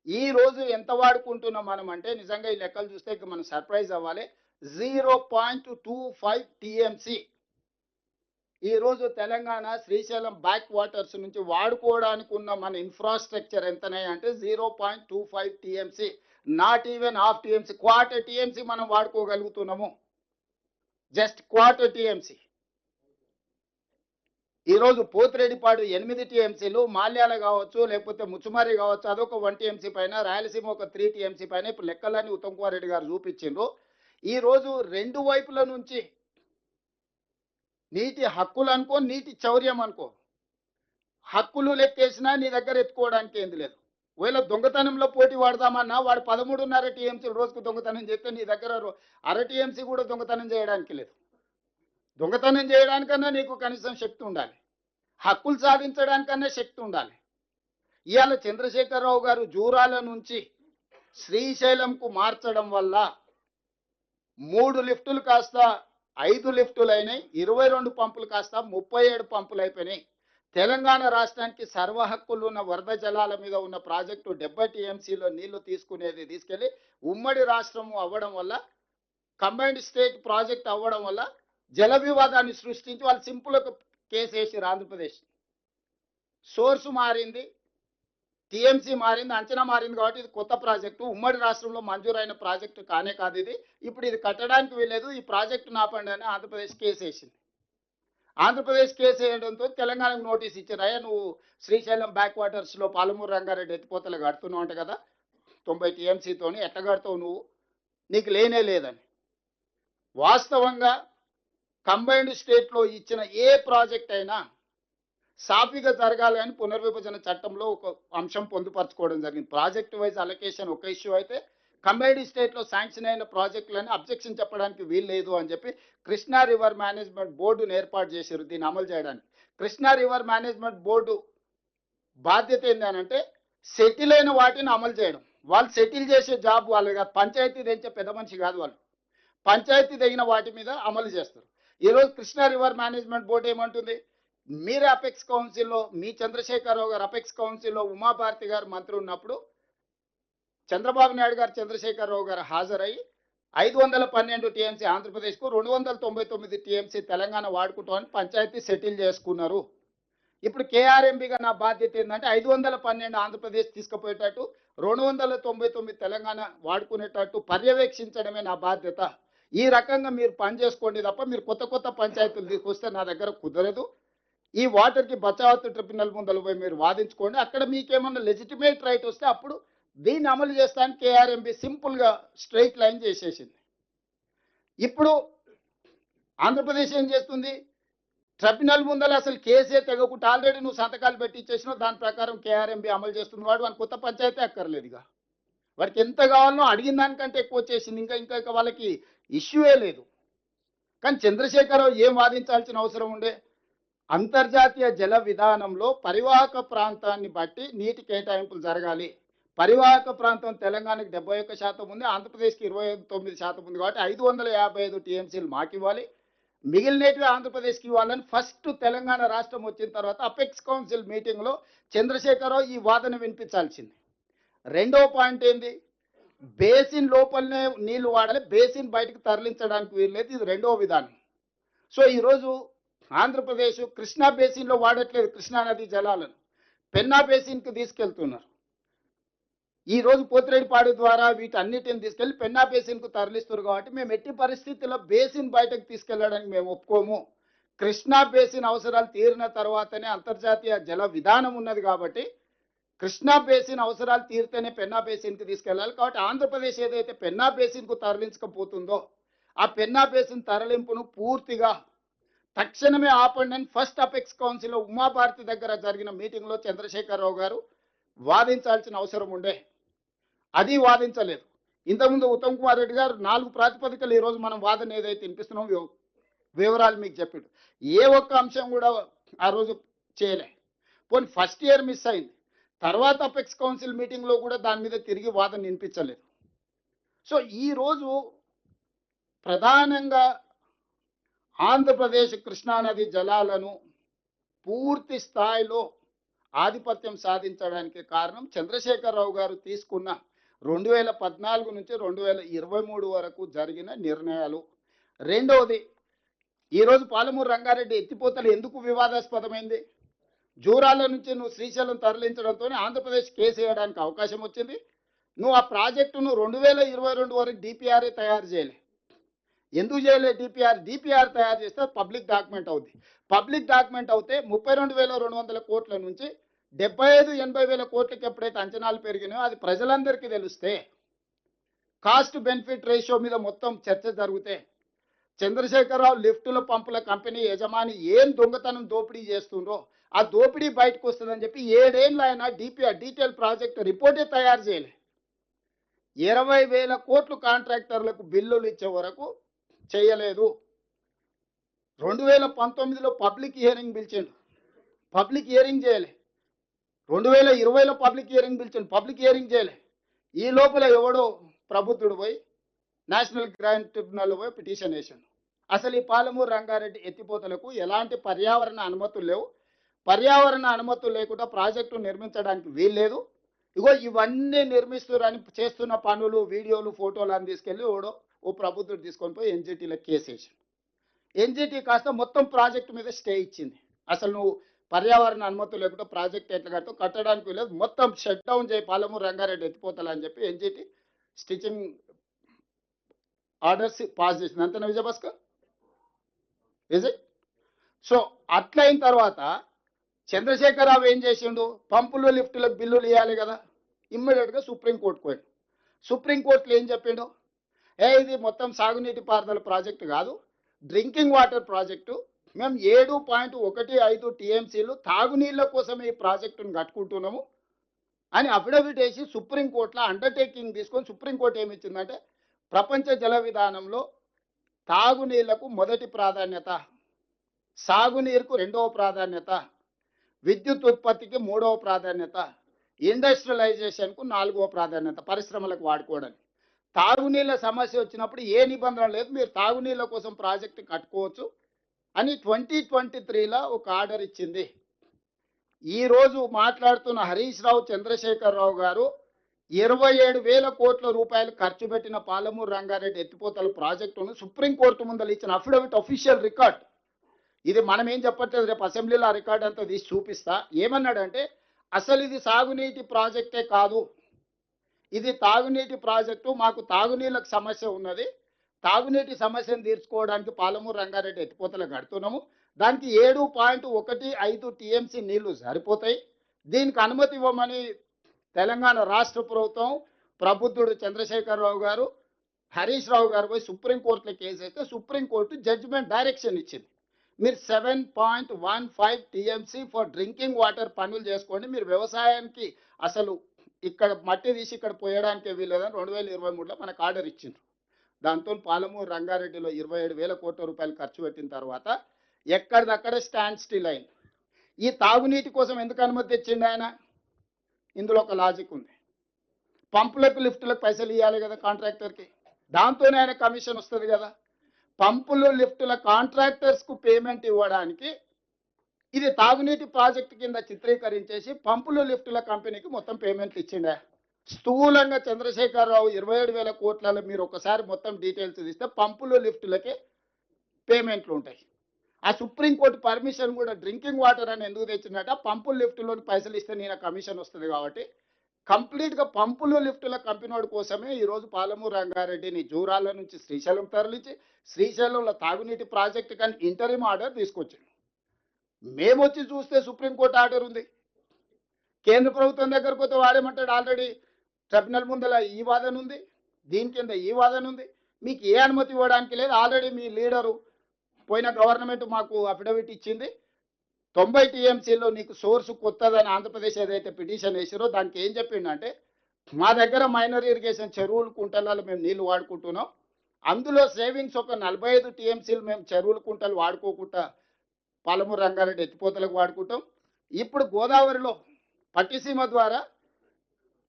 ఈ రోజు ఎంత వాడుకుంటున్నాం మనం అంటే నిజంగా ఈ లెక్కలు చూస్తే ఇక మనం సర్ప్రైజ్ అవ్వాలి. 0.25 టీఎంసీ ఈరోజు తెలంగాణ శ్రీశైలం బ్యాక్ వాటర్స్ నుంచి వాడుకోవడానికి ఉన్న మన ఇన్ఫ్రాస్ట్రక్చర్ ఎంతనే అంటే 0.25 TMC, not even half TMC, quarter TMC మనం వాడుకోగలుగుతున్నాము. Just quarter TMC. ఈరోజు పోతిరెడ్డిపాడు 8 టీఎంసీలు, మాల్యాల కావచ్చు లేకపోతే ముచ్చుమర్రి కావచ్చు అదొక 1 టీఎంసీ పైన, రాయలసీమ ఒక 3 టీఎంసీ పైన. ఇప్పుడు లెక్కలన్నీ ఉత్తమ్ కుమార్ రెడ్డి గారు చూపించిండ్రు. ఈరోజు రెండు వైపుల నుంచి నీటి హక్కులు అనుకో, నీటి చౌర్యం అనుకో, హక్కులు లెక్కేసినా నీ దగ్గర ఎత్తుకోవడానికి ఏంది లేదు. ఒకవేళ దొంగతనంలో పోటీ వాడదామన్నా వాడు 13.5 టీఎంసీలు రోజుకు దొంగతనం చేస్తే నీ దగ్గర 1/2 టీఎంసీ కూడా దొంగతనం చేయడానికి లేదు. దొంగతనం చేయడానికన్నా నీకు కనీసం శక్తి ఉండాలి, హక్కులు సాధించడానికన్నా శక్తి ఉండాలి. ఇవాళ చంద్రశేఖరరావు గారు జూరాల నుంచి శ్రీశైలంకు మార్చడం వల్ల 3 లిఫ్టులు కాస్త 5 లిఫ్టులు అయినాయి, 22 పంపులు కాస్త 37 పంపులు అయిపోయినాయి. తెలంగాణ రాష్ట్రానికి సర్వ హక్కులు ఉన్న వరద జలాల మీద ఉన్న ప్రాజెక్టు 70 టీఎంసీలో నీళ్లు తీసుకునేది తీసుకెళ్లి ఉమ్మడి రాష్ట్రము అవ్వడం వల్ల, కంబైన్డ్ స్టేట్ ప్రాజెక్ట్ అవ్వడం వల్ల జల వివాదాన్ని సృష్టించి వాళ్ళు సింపుల్ కేసు వేసారు. ఆంధ్రప్రదేశ్ సోర్సు మారింది, టీఎంసీ మారింది, అంచనా మారింది. కాబట్టి ఇది కొత్త ప్రాజెక్టు, ఉమ్మడి రాష్ట్రంలో మంజూరైన ప్రాజెక్టు కానే కాదు ఇది. ఇప్పుడు ఇది కట్టడానికి వీలేదు, ఈ ప్రాజెక్టు నాపండి అని ఆంధ్రప్రదేశ్ కేసు వేసింది. ఆంధ్రప్రదేశ్ కేసు వేయడంతో తెలంగాణకు నోటీస్ ఇచ్చారు. అయ్యా నువ్వు శ్రీశైలం బ్యాక్ వాటర్స్లో పాలమూరు రంగారెడ్డి ఎత్తిపోతలు కడుతున్నావు అంట కదా 90 టీఎంసీతోని, ఎట్లా కడతావు నువ్వు, నీకు లేనే లేదని. వాస్తవంగా కంబైన్డ్ స్టేట్లో ఇచ్చిన ఏ ప్రాజెక్ట్ అయినా సాఫీగా జరగాలి అని పునర్విభజన చట్టంలో ఒక అంశం పొందుపరచుకోవడం జరిగింది. ప్రాజెక్ట్ వైజ్ అలొకేషన్ ఒక ఇష్యూ అయితే, కంబైన్డ్ స్టేట్లో శాంక్షన్ అయిన ప్రాజెక్టులని అబ్జెక్షన్ చెప్పడానికి వీలు లేదు అని చెప్పి కృష్ణా రివర్ మేనేజ్మెంట్ బోర్డును ఏర్పాటు చేశారు దీన్ని అమలు చేయడానికి. కృష్ణా రివర్ మేనేజ్మెంట్ బోర్డు బాధ్యత ఏంటంటే సెటిల్ అయిన వాటిని అమలు చేయడం. వాళ్ళు సెటిల్ చేసే జాబ్ వాళ్ళు కాదు, పంచాయతీ తెచ్చే పెద్ద మనిషి కాదు వాళ్ళు. పంచాయతీ తగిన వాటి మీద అమలు చేస్తారు. ఈరోజు కృష్ణా రివర్ మేనేజ్మెంట్ బోర్డు ఏమంటుంది, మీరు అపెక్స్ కౌన్సిల్లో, మీ చంద్రశేఖరరావు గారు అపెక్స్ కౌన్సిల్లో ఉమాభారతి గారు మంత్రి ఉన్నప్పుడు చంద్రబాబు నాయుడు గారు చంద్రశేఖరరావు గారు హాజరయ్యి 512 టీఎంసీ ఆంధ్రప్రదేశ్కు 299 టీఎంసీ తెలంగాణ వాడుకుంటామని పంచాయతీ సెటిల్ చేసుకున్నారు. ఇప్పుడు కేఆర్ఎంబిగా నా బాధ్యత ఏంటంటే 512 ఆంధ్రప్రదేశ్ తీసుకుపోయేటట్టు 299 తెలంగాణ వాడుకునేటట్టు పర్యవేక్షించడమే నా బాధ్యత. ఈ రకంగా మీరు పని చేసుకోండి తప్ప మీరు కొత్త కొత్త పంచాయతీలు తీసుకొస్తే నా దగ్గర కుదరదు. ఈ వాటర్కి బచావత్ ట్రిబ్యునల్ ముందర పోయి మీరు వాదించుకోండి. అక్కడ మీకేమన్నా లెజిటిమేట్ రైట్ వస్తే అప్పుడు దీన్ని అమలు చేస్తానికి కేఆర్ఎంబి సింపుల్గా స్ట్రైట్ లైన్ చేసేసింది. ఇప్పుడు ఆంధ్రప్రదేశ్ ఏం చేస్తుంది? ట్రిబ్యునల్ ముందర అసలు కేసే తెగకుండా ఆల్రెడీ నువ్వు సంతకాలు పెట్టి ఇచ్చేసినావు, దాని ప్రకారం కేఆర్ఎంబి అమలు చేస్తుంది. వాడికి కొత్త పంచాయతీ అక్కర్లేదుగా. వాడికి ఎంత కావాలనో అడిగిన దానికంటే ఎక్కువ వచ్చేసింది. ఇంకా వాళ్ళకి ఇష్యూయే లేదు. కానీ చంద్రశేఖరరావు ఏం వాదించాల్సిన అవసరం ఉండే? అంతర్జాతీయ జల విధానంలో పరివాహక ప్రాంతాన్ని బట్టి నీటి కేటాయింపులు జరగాలి. పరివాహక ప్రాంతం తెలంగాణకి 71% ఉంది, ఆంధ్రప్రదేశ్కి 29% ఉంది. కాబట్టి 555 టీఎంసీలు మాకు ఇవ్వాలి, మిగిలినవి ఆంధ్రప్రదేశ్కి ఇవ్వాలని ఫస్ట్ తెలంగాణ రాష్ట్రం వచ్చిన తర్వాత అపెక్స్ కౌన్సిల్ మీటింగ్లో చంద్రశేఖరరావు ఈ వాదన వినిపించాల్సింది. రెండో పాయింట్ ఏంది? బేసిన్ లోపలనే నీళ్లు వాడాలి, బేసిన్ బయటకు తరలించడానికి వీల్లేదు. ఇది రెండో విధానం. సో ఈరోజు ఆంధ్రప్రదేశ్ కృష్ణా బేసిన్లో వాడట్లేదు కృష్ణానది జలాలను, పెన్నా బేసిన్కి తీసుకెళ్తున్నారు. ఈరోజు పోతిరెడ్డిపాడు ద్వారా వీటన్నిటిని తీసుకెళ్లి పెన్నా బేసిన్కు తరలిస్తారు. కాబట్టి మేము ఎట్టి పరిస్థితుల్లో బేసిన్ బయటకు తీసుకెళ్లడానికి మేము ఒప్పుకోము. కృష్ణా బేసిన్ అవసరాలు తీరిన తర్వాతనే అంతర్జాతీయ జల విధానం ఉన్నది. కాబట్టి కృష్ణా బేసిన్ అవసరాలు తీరితేనే పెన్నా బేసిన్కి తీసుకెళ్లాలి. కాబట్టి ఆంధ్రప్రదేశ్ ఏదైతే పెన్నా బేసిన్కు తరలించకపోతుందో ఆ పెన్నా బేసిన్ తరలింపును పూర్తిగా తక్షణమే ఆపండి అని ఫస్ట్ అపెక్స్ కౌన్సిల్లో ఉమాభారతి దగ్గర జరిగిన మీటింగ్లో చంద్రశేఖరరావు గారు వాదించాల్సిన అవసరం ఉండే. అది వాదించలేదు. ఇంతకుముందు ఉత్తమ్ కుమార్ రెడ్డి గారు 4 ప్రాతిపదికలు ఈరోజు మనం వాదన ఏదైతే వినిపిస్తున్నాం వివరాలు మీకు చెప్పాడు. ఏ ఒక్క అంశం కూడా ఆ రోజు చేయలే. పోనీ ఫస్ట్ ఇయర్ మిస్ అయింది, తర్వాత అపెక్స్ కౌన్సిల్ మీటింగ్లో కూడా దాని మీద తిరిగి వాదన వినిపించలేదు. సో ఈరోజు ప్రధానంగా ఆంధ్రప్రదేశ్ కృష్ణానది జలాలను పూర్తి స్థాయిలో ఆధిపత్యం సాధించడానికి కారణం చంద్రశేఖరరావు గారు తీసుకున్న 2014 నుంచి 2023 వరకు జరిగిన నిర్ణయాలు. రెండవది, ఈరోజు పాలమూరు రంగారెడ్డి ఎత్తిపోతలు ఎందుకు వివాదాస్పదమైంది? జూరాల నుంచి నువ్వు శ్రీశైలం తరలించడంతో ఆంధ్రప్రదేశ్ కేసు వేయడానికి అవకాశం వచ్చింది. నువ్వు ఆ ప్రాజెక్టును 2022 వరకు డిపిఆర్ఏ తయారు చేయలే. ఎందుకు చేయలే? డిపిఆర్ తయారు చేస్తే పబ్లిక్ డాక్యుమెంట్ అవుతుంది. పబ్లిక్ డాక్యుమెంట్ అవుతే 32,200 కోట్ల నుంచి 75,000-80,000 కోట్లకి ఎప్పుడైతే అంచనాలు పెరిగినాయో అది ప్రజలందరికీ తెలిస్తే, కాస్ట్ బెనిఫిట్ రేషియో మీద మొత్తం చర్చ జరిగితే, చంద్రశేఖరరావు లిఫ్టుల పంపుల కంపెనీ యజమాని ఏం దొంగతనం దోపిడీ చేస్తుండో ఆ దోపిడీ బయటకు వస్తుందని చెప్పి 7 ఏళ్ళు ఆయన డిపిఆర్ డీటెయిల్ ప్రాజెక్ట్ రిపోర్టే తయారు చేయలే. 20,000 కోట్లు కాంట్రాక్టర్లకు బిల్లులు ఇచ్చే వరకు చేయలేదు. 2019లో పబ్లిక్ హియరింగ్ పిలిచిండు, పబ్లిక్ హియరింగ్ చేయలే. 2020లో పబ్లిక్ హియరింగ్ పిలిచిండు, పబ్లిక్ హియరింగ్ చేయలే. ఈ లోపల ఎవడో ప్రబుద్ధుడు పోయి నేషనల్ గ్రాండ్ ట్రిబ్యునల్ పోయి పిటిషన్ వేసిండు. అసలు ఈ పాలమూరు రంగారెడ్డి ఎత్తిపోతలకు ఎలాంటి పర్యావరణ అనుమతులు లేవు, పర్యావరణ అనుమతులు లేకుండా ప్రాజెక్టు నిర్మించడానికి వీల్లేదు. ఇగో ఇవన్నీ నిర్మిస్తున్నారని చేస్తున్న పనులు, వీడియోలు, ఫోటోలు అని తీసుకెళ్ళి ఓ ప్రబుద్ధుడు తీసుకొని పోయి ఎన్జిటీలో కేసు వేసిండు. ఎన్జిటీ కాస్త మొత్తం ప్రాజెక్టు మీద స్టే ఇచ్చింది. అసలు నువ్వు పర్యావరణ అనుమతులు లేకుండా ప్రాజెక్ట్ ఎట్లా కడతావు, కట్టడానికి లేదు, మొత్తం షట్ డౌన్ చేయి పాలమూరు రంగారెడ్డి ఎత్తిపోతలు అని చెప్పి ఎన్జిటీ స్టిచింగ్ ఆర్డర్స్ పాస్ చేసింది. అంతేనా విజయభాస్కర్? విజయ్. సో అట్లయిన తర్వాత చంద్రశేఖరరావు ఏం చేసిండు? పంపులు లిఫ్టులకు బిల్లులు ఇవ్వాలి కదా, ఇమ్మీడియట్గా సుప్రీంకోర్టుకు పోయాడు. సుప్రీంకోర్టులో ఏం చెప్పిండు? ఇది మొత్తం సాగునీటి పారుదల ప్రాజెక్టు కాదు, డ్రింకింగ్ వాటర్ ప్రాజెక్టు. మేము 7.15 టీఎంసీలు తాగునీళ్ళ కోసం ఈ ప్రాజెక్టును కట్టుకుంటున్నాము అని అఫిడవిట్ వేసి సుప్రీంకోర్టులో అండర్టేకింగ్ తీసుకొని సుప్రీంకోర్టు ఏమి ఇచ్చిందంటే, ప్రపంచ జల విధానంలో తాగునీళ్లకు మొదటి ప్రాధాన్యత, సాగునీరుకు రెండవ ప్రాధాన్యత, విద్యుత్ ఉత్పత్తికి మూడవ ప్రాధాన్యత, ఇండస్ట్రియలైజేషన్కు 4వ ప్రాధాన్యత, పరిశ్రమలకు వాడుకోవడానికి. తాగునీళ్ళ సమస్య వచ్చినప్పుడు ఏ నిబంధన లేదు, మీరు తాగునీళ్ళ కోసం ప్రాజెక్టు కట్టుకోవచ్చు అని 2023లో ఒక ఆర్డర్ ఇచ్చింది. ఈరోజు మాట్లాడుతున్న హరీష్ రావు, చంద్రశేఖరరావు గారు 27,000 కోట్ల రూపాయలు ఖర్చు పెట్టిన పాలమూరు రంగారెడ్డి ఎత్తిపోతల ప్రాజెక్టును సుప్రీంకోర్టు ముందర ఇచ్చిన అఫిడవిట్ అఫీషియల్ రికార్డ్. ఇది మనం ఏం చెప్పట్లేదు, రేపు అసెంబ్లీలో ఆ రికార్డ్ అంతా తీసి చూపిస్తా. ఏమన్నాడంటే అసలు ఇది సాగునీటి ప్రాజెక్టే కాదు, ఇది తాగునీటి ప్రాజెక్టు, మాకు తాగునీళ్ళకు సమస్య ఉన్నది, తాగునీటి సమస్యను తీర్చుకోవడానికి పాలమూరు రంగారెడ్డి ఎత్తిపోతలు కడుతున్నాము, దానికి 7.15 టీఎంసీ నీళ్లు సరిపోతాయి, దీనికి అనుమతి ఇవ్వమని తెలంగాణ రాష్ట్ర ప్రభుత్వం ప్రబుద్ధుడు చంద్రశేఖరరావు గారు, హరీష్ రావు గారు పోయి సుప్రీంకోర్టులో కేసు అయితే సుప్రీంకోర్టు జడ్జిమెంట్ డైరెక్షన్ ఇచ్చింది. మీరు 7.15 టీఎంసీ ఫర్ డ్రింకింగ్ వాటర్ పనులు చేసుకోండి, మీరు వ్యవసాయానికి అసలు ఇక్కడ మట్టి తీసి ఇక్కడ పోయడానికే వీలేదని 2023లో మనకు ఆర్డర్ ఇచ్చిండ్రు. దాంతో పాలమూరు రంగారెడ్డిలో 27,000 కోట్ల రూపాయలు ఖర్చు పెట్టిన తర్వాత ఎక్కడిదక్కడే స్టాండ్ స్టిల్ అయింది. ఈ తాగునీటి కోసం ఎందుకు అనుమతి తెచ్చిండు ఆయన? ఇందులో ఒక లాజిక్ ఉంది. పంపులకు లిఫ్టులకు పైసలు ఇవ్వాలి కదా కాంట్రాక్టర్కి, దాంతోనే ఆయన కమిషన్ వస్తుంది కదా. పంపులు లిఫ్టుల కాంట్రాక్టర్స్కు పేమెంట్ ఇవ్వడానికి ఇది తాగునీటి ప్రాజెక్టు కింద చిత్రీకరించేసి పంపులు లిఫ్టుల కంపెనీకి మొత్తం పేమెంట్లు ఇచ్చిండే. స్థూలంగా చంద్రశేఖరరావు 27,000 కోట్లలో మీరు ఒకసారి మొత్తం డీటెయిల్స్ తీస్తే పంపులు లిఫ్టులకే పేమెంట్లు ఉంటాయి. ఆ సుప్రీంకోర్టు పర్మిషన్ కూడా డ్రింకింగ్ వాటర్ అని ఎందుకు తెచ్చిందట, పంపులు లిఫ్టులోని పైసలు ఇస్తే నేను కమిషన్ వస్తుంది కాబట్టి కంప్లీట్గా పంపులు లిఫ్టుల కంపెనీ కోసమే ఈరోజు పాలమూరు రంగారెడ్డిని జూరాల నుంచి శ్రీశైలం తరలించి శ్రీశైలంలో తాగునీటి ప్రాజెక్టు కానీ ఇంటరిమ్ ఆర్డర్ తీసుకొచ్చింది. మేము వచ్చి చూస్తే సుప్రీంకోర్టు ఆర్డర్ ఉంది. కేంద్ర ప్రభుత్వం దగ్గరకు పోతే వాడేమంటాడు, ఆల్రెడీ ట్రిబ్యునల్ ముందల ఈ వాదన ఉంది, దీని కింద ఈ వాదన ఉంది, మీకు ఏ అనుమతి ఇవ్వడానికి లేదు, ఆల్రెడీ మీ లీడరు పోయిన గవర్నమెంట్ మాకు అఫిడవిట్ ఇచ్చింది, 90 టీఎంసీలో నీకు సోర్సు కొత్తదని ఆంధ్రప్రదేశ్ ఏదైతే పిటిషన్ వేసారో దానికి ఏం చెప్పిండంటే మా దగ్గర మైనర్ ఇరిగేషన్ చెరువులు కుంటలలో మేము నీళ్లు వాడుకుంటున్నాం, అందులో సేవింగ్స్ ఒక 45 టీఎంసీలు మేము చెరువులు కుంటలు వాడుకోకుండా పాలమూరు రంగారెడ్డి ఎత్తిపోతలకు వాడుకుంటాం. ఇప్పుడు గోదావరిలో పట్టిసీమ ద్వారా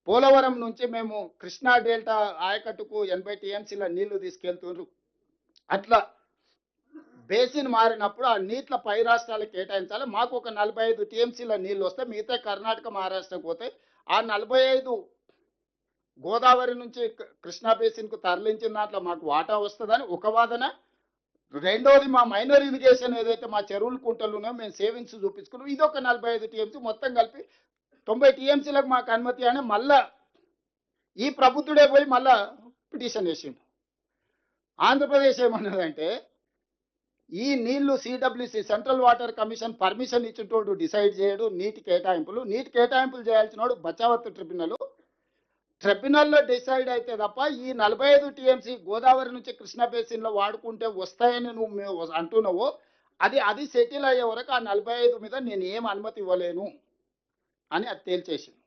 పోలవరం నుంచి మేము కృష్ణా డెల్టా ఆయకట్టుకు 80 టీఎంసీల నీళ్లు తీసుకెళ్తున్నారు. అట్లా బేసిన్ మారినప్పుడు ఆ నీట్ల పై రాష్ట్రాలకు కేటాయించాలి. మాకు ఒక 45 టీఎంసీల నీళ్ళు వస్తే మిగతా కర్ణాటక మహారాష్ట్రకు పోతాయి. ఆ 45 గోదావరి నుంచి కృష్ణా బేసిన్కు తరలించిన దాంట్లో మాకు వాటా వస్తుందని ఒక వాదన. రెండోది మా మైనర్ ఇరిగేషన్ ఏదైతే మా చెరువులు కుంటలు ఉన్నాయో మేము సేవింగ్స్ చూపించుకున్నాం, ఇది ఒక 45 టీఎంసీ, మొత్తం కలిపి 90 టీఎంసీలకు మాకు అనుమతి అని మళ్ళా ఈ ప్రభుత్వుడే పోయి మళ్ళా పిటిషన్ వేసిండు. ఆంధ్రప్రదేశ్ ఏమన్నదంటే ఈ నీళ్లు CWC central water commission permission ఇచ్చినోడు డిసైడ్ చేయడు, నీటి కేటాయింపులు చేయాల్సినోడు బచావత్ ట్రిబ్యునల్లో డిసైడ్ అయితే తప్ప ఈ 45 టీఎంసీ గోదావరి నుంచి కృష్ణా బేసిన్లో వాడుకుంటే వస్తాయని నువ్వు అంటున్నావు, అది సెటిల్ అయ్యే వరకు ఆ 45 మీద నేను ఏం అనుమతి ఇవ్వలేను అని అది తేల్చేసింది.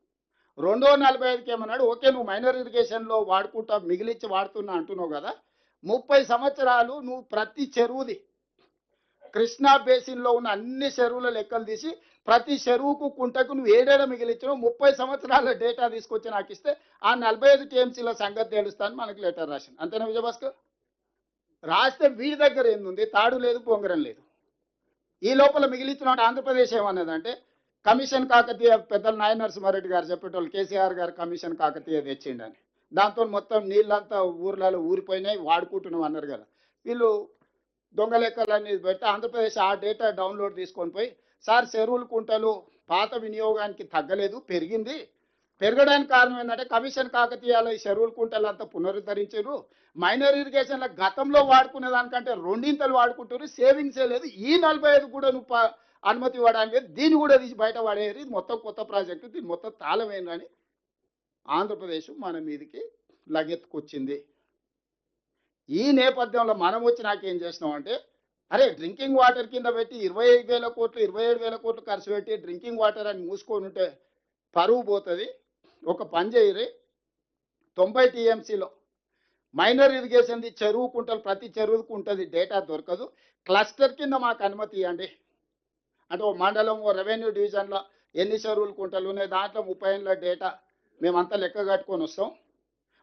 రెండో 45కి ఏమన్నాడు, ఓకే నువ్వు మైనర్ ఇరిగేషన్లో వాడుకుంటా మిగిలిచ్చి వాడుతున్నా అంటున్నావు కదా, 30 సంవత్సరాలు నువ్వు ప్రతి చెరువుది కృష్ణా బేసిన్లో ఉన్న అన్ని చెరువుల లెక్కలు తీసి ప్రతి చెరువుకు కుంటకు నువ్వు ఏడేడ మిగిలిచ్చినావు, 30 సంవత్సరాల డేటా తీసుకొచ్చి నాకు ఇస్తే ఆ 45 టీఎంసీల సంగతి తెలుస్తాను మనకు లెటర్ రాసింది. అంతేనా విజయభాస్కర్? రాస్తే వీడి దగ్గర ఏంది, తాడు లేదు పొంగరం లేదు. ఈ లోపల మిగిలిచ్చిన ఆంధ్రప్రదేశ్ ఏమన్నదంటే కమిషన్ కాకతీయ పెద్దలు నాయ నరసింహారెడ్డి గారు చెప్పేటోళ్ళు కేసీఆర్ గారు కమిషన్ కాకతీయ తెచ్చిండని, దాంతో మొత్తం నీళ్ళంతా ఊర్లలో ఊరిపోయినాయి వాడుకుంటున్నాం అన్నారు కదా. వీళ్ళు దొంగ లెక్కలన్నీ పెడితే ఆంధ్రప్రదేశ్ ఆ డేటా డౌన్లోడ్ తీసుకొని పోయి సార్ చెరువులు కుంటలు పాత వినియోగానికి తగ్గలేదు, పెరిగింది, పెరగడానికి కారణం ఏంటంటే కమిషన్ కాకతీయాల ఈ చెరువులు కుంటలు అంతా పునరుద్ధరించారు, మైనర్ ఇరిగేషన్ల గతంలో వాడుకునే దానికంటే రెండింతలు వాడుకుంటారు, సేవింగ్సే లేదు, ఈ 45 కూడా నువ్వు అనుమతి ఇవ్వడానికి దీన్ని కూడా తీసి బయట పడేది, ఇది మొత్తం కొత్త ప్రాజెక్టు, దీన్ని మొత్తం తాళమేందని ఆంధ్రప్రదేశ్ మన మీదకి లగెత్తుకొచ్చింది. ఈ నేపథ్యంలో మనం వచ్చి నాకేం చేసినాం అంటే అరే డ్రింకింగ్ వాటర్ కింద పెట్టి 25,000 కోట్లు 27,000 కోట్లు ఖర్చు పెట్టి డ్రింకింగ్ వాటర్ అని మూసుకొని ఉంటే పరువు పోతుంది, ఒక పని చేయరి 90 టీఎంసీలో మైనర్ ఇరిగేషన్ది చెరువు కుంటలు ప్రతి చెరువుకు ఉంటుంది, డేటా దొరకదు, క్లస్టర్ కింద మాకు అనుమతి ఇవ్వండి అంటే ఓ మండలం ఓ రెవెన్యూ డివిజన్లో ఎన్ని చెరువులు కుంటలు ఉన్నాయి దాంట్లో 30 ఏళ్ళ డేటా మేమంతా లెక్క కట్టుకొని వస్తాం,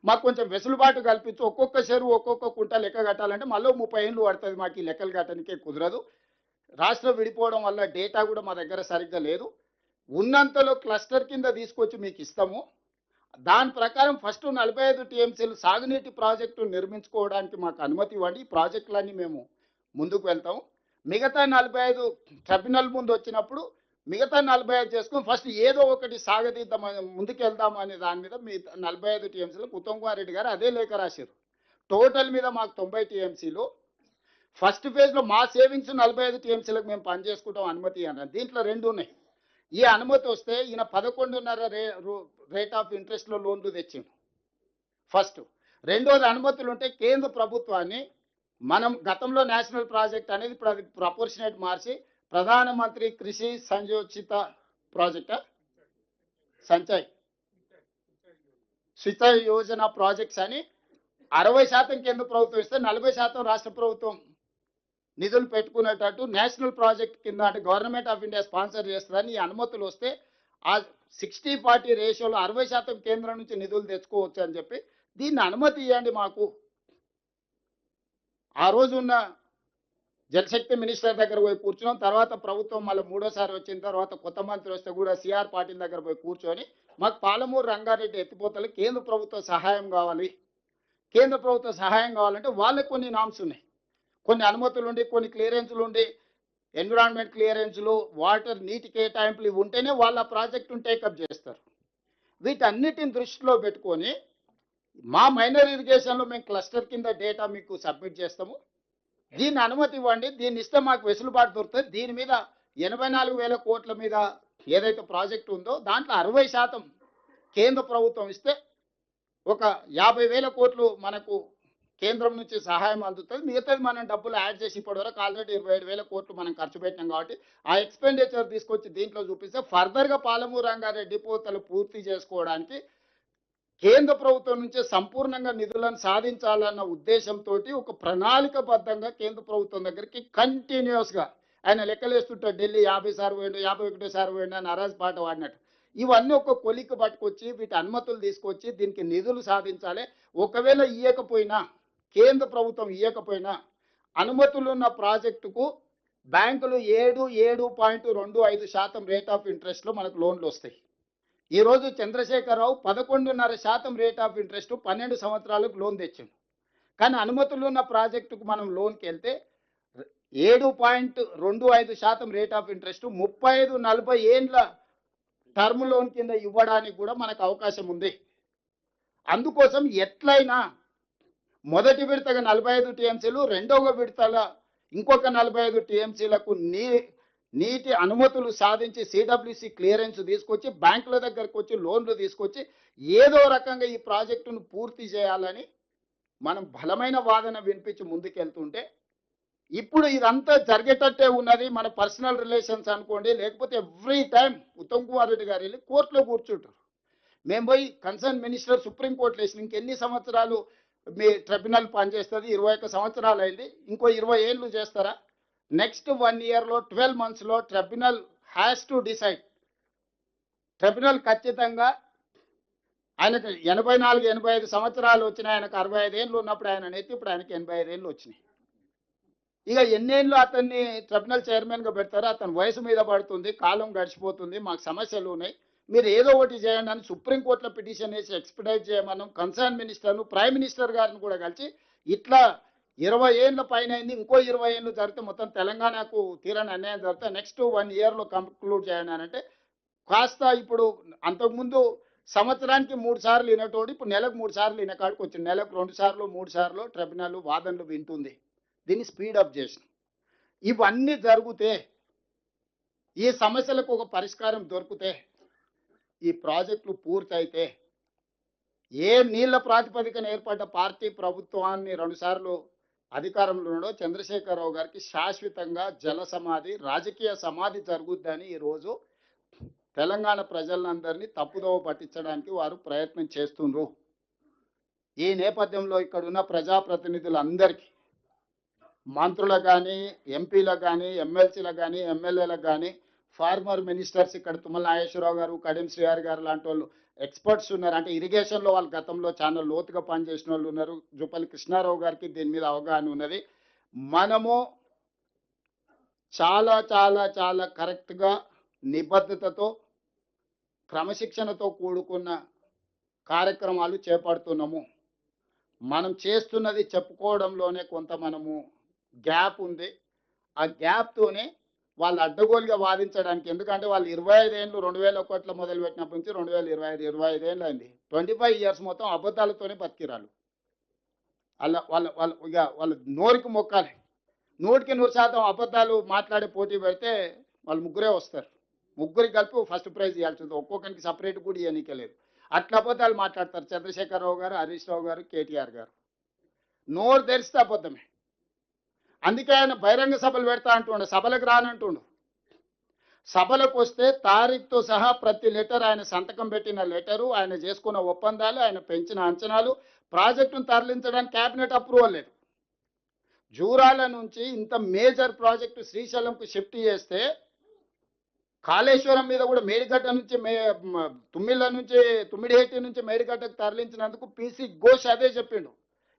మాకు కొంచెం వెసులుబాటు కల్పించు, ఒక్కొక్క చెరువు ఒక్కొక్క కుంట లెక్క కట్టాలంటే మళ్ళీ 30 ఏళ్ళు పడుతుంది, మాకు ఈ లెక్కలు కట్టడానికే కుదరదు, రాష్ట్రం విడిపోవడం వల్ల డేటా కూడా మా దగ్గర సరిగ్గా లేదు, ఉన్నంతలో క్లస్టర్ కింద తీసుకొచ్చి మీకు ఇస్తాము, దాని ప్రకారం ఫస్ట్ 45 టీఎంసీలు సాగునీటి ప్రాజెక్టు నిర్మించుకోవడానికి మాకు అనుమతి ఇవ్వండి. ఈ ప్రాజెక్టులన్నీ మేము ముందుకు వెళ్తాం. మిగతా 45 ట్రిబ్యునల్ ముందు వచ్చినప్పుడు మిగతా 45 చేసుకొని ఫస్ట్ ఏదో ఒకటి సాగదీద్దామని ముందుకెళ్దాం అనే దాని మీద మీ 45 టీఎంసీలకు ఉత్తమ్ కుమార్ రెడ్డి గారు అదే లేఖ రాశారు. టోటల్ మీద మాకు 90 టీఎంసీలు. ఫస్ట్ ఫేజ్లో మా సేవింగ్స్ 45 టీఎంసీలకు మేము పనిచేసుకుంటాం అనుమతి అన్నారు. దీంట్లో రెండు ఉన్నాయి. ఈ అనుమతి వస్తే ఈయన 11.5 రేట్ ఆఫ్ ఇంట్రెస్ట్లో లోన్లు తెచ్చిండు ఫస్ట్. రెండోది అనుమతులు ఉంటే కేంద్ర ప్రభుత్వాన్ని మనం గతంలో నేషనల్ ప్రాజెక్ట్ అనేది ఇప్పుడు అది ప్రపోర్షనేట్ మార్చి ప్రధానమంత్రి కృషి సంయోజిత ప్రాజెక్ట్ సంచయ్ సించాయి యోజన ప్రాజెక్ట్స్ అని 60% కేంద్ర ప్రభుత్వం ఇస్తే 40% రాష్ట్ర ప్రభుత్వం నిధులు పెట్టుకునేటట్టు నేషనల్ ప్రాజెక్ట్ కింద అంటే గవర్నమెంట్ ఆఫ్ ఇండియా స్పాన్సర్ చేస్తుందని ఈ అనుమతులు వస్తే ఆ 60-40 రేషియోలో 60% కేంద్రం నుంచి నిధులు తెచ్చుకోవచ్చు అని చెప్పి దీన్ని అనుమతి ఇవ్వండి మాకు. ఆ రోజు ఉన్న జలశక్తి మినిస్టర్ దగ్గర పోయి కూర్చున్నాం. తర్వాత ప్రభుత్వం మళ్ళీ మూడోసారి వచ్చిన తర్వాత కొత్త మంత్రి వస్తే కూడా సిఆర్ పాటిల్ దగ్గర పోయి కూర్చొని మాకు పాలమూరు రంగారెడ్డి ఎత్తిపోతలు కేంద్ర ప్రభుత్వ సహాయం కావాలి. కేంద్ర ప్రభుత్వ సహాయం కావాలంటే వాళ్ళకి కొన్ని నామ్స్ ఉన్నాయి, కొన్ని అనుమతులు ఉండి, కొన్ని క్లియరెన్స్లు ఉండి, ఎన్విరాన్మెంట్ క్లియరెన్స్లు, వాటర్ నీటి కేటాయింపులు ఇవి ఉంటేనే వాళ్ళ ప్రాజెక్టును టేకప్ చేస్తారు. వీటన్నిటిని దృష్టిలో పెట్టుకొని మా మైనర్ ఇరిగేషన్లో మేము క్లస్టర్ కింద డేటా మీకు సబ్మిట్ చేస్తాము. దీన్ని అనుమతి ఇవ్వండి. దీన్ని ఇస్తే మాకు వెసులుబాటు దొరుకుతుంది. దీని మీద 84,000 కోట్ల మీద ఏదైతే ప్రాజెక్టు ఉందో దాంట్లో 60% కేంద్ర ప్రభుత్వం ఇస్తే ఒక 50,000 కోట్లు మనకు కేంద్రం నుంచి సహాయం అందుతుంది. మిగతాది మనం డబ్బులు యాడ్ చేసి ఇప్పటివరకు ఆల్రెడీ 27,000 కోట్లు మనం ఖర్చు పెట్టినాం కాబట్టి ఆ ఎక్స్పెండిచర్ తీసుకొచ్చి దీంట్లో చూపిస్తే ఫర్దర్గా పాలమూరు రంగారెడ్డి డిపోతలు పూర్తి చేసుకోవడానికి కేంద్ర ప్రభుత్వం నుంచి సంపూర్ణంగా నిధులను సాధించాలన్న ఉద్దేశంతో ఒక ప్రణాళికబద్ధంగా కేంద్ర ప్రభుత్వం దగ్గరికి కంటిన్యూస్గా ఆయన లెక్కలేస్తుంటాడు. ఢిల్లీ 50 సార్లు పోయిండు, 51 సార్లు పోయిండు అని అరాజ్ పాట వాడినట్టు ఇవన్నీ ఒక కొలిక్కి పట్టుకొచ్చి వీటి అనుమతులు తీసుకొచ్చి దీనికి నిధులు సాధించాలి. ఒకవేళ ఇవ్వకపోయినా, కేంద్ర ప్రభుత్వం ఇవ్వకపోయినా అనుమతులు ఉన్న ప్రాజెక్టుకు బ్యాంకులు 7.25% రేట్ ఆఫ్ ఇంట్రెస్ట్లో మనకు లోన్లు వస్తాయి. ఈరోజు చంద్రశేఖరరావు 11.5% రేట్ ఆఫ్ ఇంట్రెస్ట్ 12 సంవత్సరాలకు లోన్ తెచ్చిండు. కానీ అనుమతులు ఉన్న ప్రాజెక్టుకు మనం లోన్కి వెళ్తే 7.25% రేట్ ఆఫ్ ఇంట్రెస్ట్ 35-40 ఏండ్ల టర్మ్ లోన్ కింద ఇవ్వడానికి కూడా మనకు అవకాశం ఉంది. అందుకోసం ఎట్లయినా మొదటి విడతగా 45 టీఎంసీలు, రెండవ విడతల ఇంకొక 45 టీఎంసీలకు నీటి అనుమతులు సాధించి సిడబ్ల్యూసి క్లియరెన్స్ తీసుకొచ్చి బ్యాంకుల దగ్గరకు వచ్చి లోన్లు తీసుకొచ్చి ఏదో రకంగా ఈ ప్రాజెక్టును పూర్తి చేయాలని మనం బలమైన వాదన వినిపించి ముందుకెళ్తుంటే ఇప్పుడు ఇదంతా జరిగేటట్టే ఉన్నది. మన పర్సనల్ రిలేషన్స్ అనుకోండి, లేకపోతే ఎవ్రీ టైం ఉత్తమ్ కుమార్ రెడ్డి గారు వెళ్ళి కోర్టులో కూర్చుంటారు. మేము పోయి కన్సర్న్ మినిస్టర్ సుప్రీంకోర్టులో వేసిన ఇంకెన్ని సంవత్సరాలు మీ ట్రిబ్యునల్ పనిచేస్తుంది? 21 సంవత్సరాలు అయింది, ఇంకో 20 ఏళ్ళు చేస్తారా? నెక్స్ట్ 1 ఇయర్లో 12 మంత్స్లో tribunal has to decide. Tribunal ఖచ్చితంగా ఆయనకు 84-85 సంవత్సరాలు వచ్చినాయి. ఆయనకు 65 ఏళ్ళు ఉన్నప్పుడు ఆయన నెత్తి, ఇప్పుడు ఆయనకి 85 ఏళ్ళు వచ్చినాయి. ఇక ఎన్నేళ్ళు అతన్ని ట్రిబ్యునల్ చైర్మన్గా పెడతారో అతని వయసు మీద పడుతుంది, కాలం గడిచిపోతుంది, మాకు సమస్యలు ఉన్నాయి, మీరు ఏదో ఒకటి చేయండి అని సుప్రీంకోర్టులో పిటిషన్ వేసి ఎక్స్పెడైట్ చేయమన్నాం. కన్సర్న్ మినిస్టర్ను, ప్రైమ్ మినిస్టర్ గారిని కూడా కలిసి ఇట్లా 20 ఏళ్ళ పైన అయింది, ఇంకో 20 ఏళ్ళు జరిగితే మొత్తం తెలంగాణకు తీరని అన్యాయం జరిగితే నెక్స్ట్ 1 ఇయర్లో కంక్లూడ్ చేయండి అని అంటే కాస్త ఇప్పుడు అంతకుముందు సంవత్సరానికి 3 సార్లు వినటోడు ఇప్పుడు నెలకు 3 సార్లు వినకాడికి వచ్చింది. నెలకు 2 సార్లు 3 సార్లు ట్రిబ్యునల్ వాదనలు వింటుంది. దీన్ని స్పీడప్ చేసిన ఇవన్నీ జరిగితే ఈ సమస్యలకు ఒక పరిష్కారం దొరికితే ఈ ప్రాజెక్టులు పూర్తయితే ఏ నీళ్ల ప్రాతిపదికన ఏర్పడ్డ పార్టీ ప్రభుత్వాన్ని 2 సార్లు అధికారంలో ఉండో చంద్రశేఖరరావు గారికి శాశ్వతంగా జల సమాధి, రాజకీయ సమాధి జరుగుద్దని ఈరోజు తెలంగాణ ప్రజలందరినీ తప్పుదోవ పట్టించడానికి వారు ప్రయత్నం చేస్తుండ్రు. ఈ నేపథ్యంలో ఇక్కడ ఉన్న ప్రజాప్రతినిధులందరికీ, మంత్రులకు కానీ, ఎంపీలకు కానీ, ఎమ్మెల్సీలకు కానీ, ఎమ్మెల్యేలకు కానీ, ఫార్మర్ మినిస్టర్స్ ఇక్కడ తుమ్మల నాగేశ్వరరావు గారు, కడియం శ్రీహరి గారు లాంటి వాళ్ళు ఎక్స్పర్ట్స్ ఉన్నారు. అంటే ఇరిగేషన్లో వాళ్ళు గతంలో చాలా లోతుగా పనిచేసిన వాళ్ళు ఉన్నారు. జూపల్లి కృష్ణారావు గారికి దీని మీద అవగాహన ఉన్నది. మనము చాలా చాలా చాలా కరెక్ట్గా నిబద్ధతతో క్రమశిక్షణతో కూడుకున్న కార్యక్రమాలు చేపడుతున్నాము. మనం చేస్తున్నది చెప్పుకోవడంలోనే కొంత మనము గ్యాప్ ఉంది. ఆ గ్యాప్‌తోనే వాళ్ళు అడ్డగోలుగా వాదించడానికి, ఎందుకంటే వాళ్ళు 25 ఏండ్లు 2001లో మొదలుపెట్టినప్పటి నుంచి 2025, 25 ఏండ్లయింది. 25 ఇయర్స్ మొత్తం అబద్ధాలతోనే బతికిరాళ్ళు. వాళ్ళ నోరుకి మొక్కాలి. 100% అబద్ధాలు మాట్లాడే పోటీ పెడితే వాళ్ళు ముగ్గురే వస్తారు. ముగ్గురికి కలిపి ఫస్ట్ ప్రైజ్ ఇవ్వాల్సింది. ఒక్కొక్కరికి సెపరేట్ కూడా ఇవ్వనీకే లేదు. అట్లా అబద్ధాలు మాట్లాడతారు చంద్రశేఖరరావు గారు, హరీష్ రావు గారు, కేటీఆర్ గారు. నోరు తెరిస్తే అబద్ధమే. అందుకే ఆయన బహిరంగ సభలు పెడతా అంటుండు, సభలకు రానంటుండు. సభలకు వస్తే తారీఖుతో సహా ప్రతి లెటర్, ఆయన సంతకం పెట్టిన లెటరు, ఆయన చేసుకున్న ఒప్పందాలు, ఆయన పెంచిన అంచనాలు, ప్రాజెక్టును తరలించడానికి క్యాబినెట్ అప్రూవల్ లేదు. జూరాల నుంచి ఇంత మేజర్ ప్రాజెక్టు శ్రీశైలంకు షిఫ్ట్ చేస్తే, కాళేశ్వరం మీద కూడా మేడిగడ్డ నుంచి తుమ్మిడిహెట్టి నుంచి మేడిగడ్డకు తరలించినందుకు పీసీ ఘోష్ అదే చెప్పిండు.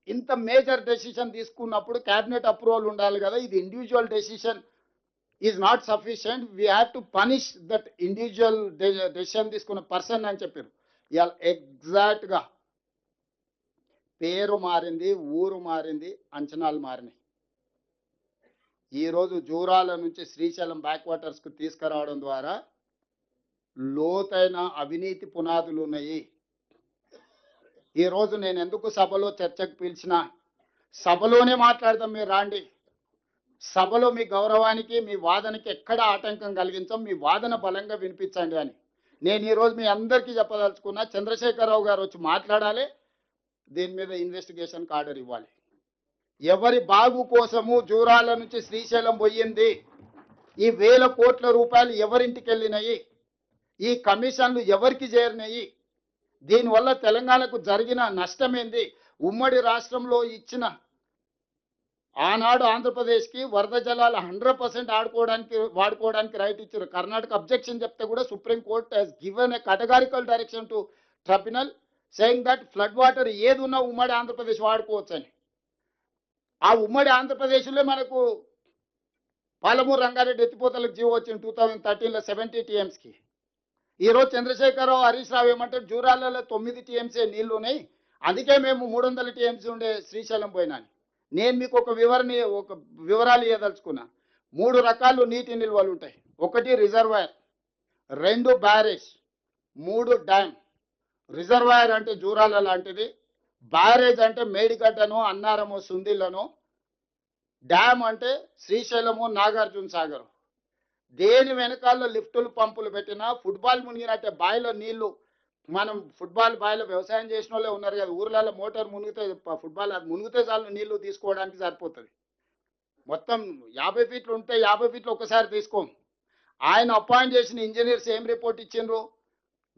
ఇంత మేజర్ డెసిషన్ తీసుకున్నప్పుడు క్యాబినెట్ అప్రూవల్ ఉండాలి కదా, ఇది individual decision is not sufficient, we have to punish that individual decision తీసుకున్న పర్సన్ అని చెప్పారు. ఇవాళ ఎగ్జాక్ట్గా పేరు మారింది, ఊరు మారింది, అంచనాలు మారినాయి. ఈరోజు జూరాల నుంచి శ్రీశైలం బ్యాక్ వాటర్స్కు తీసుకురావడం ద్వారా లోతైన అవినీతి పునాదులు ఉన్నాయి. ఈరోజు నేను ఎందుకు సభలో చర్చకు పిలిచిన, సభలోనే మాట్లాడదాం, మీరు రాండి. సభలో మీ గౌరవానికి, మీ వాదనకి ఎక్కడ ఆటంకం కలిగించాం, మీ వాదన బలంగా వినిపించండి అని నేను ఈరోజు మీ అందరికీ చెప్పదలుచుకున్నా. చంద్రశేఖరరావు గారు వచ్చి మాట్లాడాలి, దీని మీద ఇన్వెస్టిగేషన్కి ఆర్డర్ ఇవ్వాలి. ఎవరి బాగు కోసము జూరాల నుంచి శ్రీశైలం పోయింది, ఈ 1000 కోట్ల రూపాయలు ఎవరింటికి వెళ్ళినాయి, ఈ కమిషన్లు ఎవరికి చేరినాయి, దీనివల్ల తెలంగాణకు జరిగిన నష్టమేంది, ఉమ్మడి రాష్ట్రంలో ఇచ్చిన ఆనాడు ఆంధ్రప్రదేశ్కి వరద జలాలు 100% వాడుకోవడానికి రైట్ ఇచ్చారు. కర్ణాటక అబ్జెక్షన్ చెప్తే కూడా supreme court he's given a categorical direction to tribunal saying that flood water ఏది ఉన్నా ఉమ్మడి ఆంధ్రప్రదేశ్ వాడుకోవచ్చు అని. ఆ ఉమ్మడి ఆంధ్రప్రదేశ్లో మనకు పాలమూరు రంగారెడ్డి ఎత్తిపోతలకు జీవో వచ్చింది 2013లో 70 టీఎంసీకి. ఈరోజు చంద్రశేఖరరావు, హరీష్ రావు ఏమంటారు, జూరాలలో 9 టీఎంసీ నీళ్లు ఉన్నాయి, అందుకే మేము 300 టీఎంసీ ఉండే శ్రీశైలం పోయినా. నేను మీకు ఒక వివరాలు ఇవ్వదలుచుకున్నా. 3 రకాలు నీటి నిల్వలు ఉంటాయి. 1 రిజర్వాయర్, 2 బ్యారేజ్, 3 డ్యామ్. రిజర్వాయర్ అంటే జూరాల లాంటిది, బ్యారేజ్ అంటే మేడిగడ్డను, అన్నారము, సుందిళ్లను, డ్యామ్ అంటే శ్రీశైలము, నాగార్జున సాగర్. దేని వెనకాల లిఫ్టులు, పంపులు పెట్టినా ఫుట్బాల్ మునిగినట్టే బాయిలో నీళ్లు, మనం ఫుట్బాల్ బాయిలో వ్యవసాయం చేసిన వాళ్ళే ఉన్నారు కదా, ఊర్లలో మోటార్ మునిగితే ఫుట్బాల్ అది మునిగితే చాలు నీళ్లు తీసుకోవడానికి సరిపోతుంది. మొత్తం 50 ఫీట్లు ఉంటే 50 ఫీట్లు ఒకసారి తీసుకోం. ఆయన అపాయింట్ చేసిన ఇంజనీర్స్ ఏం రిపోర్ట్ ఇచ్చిండ్రు,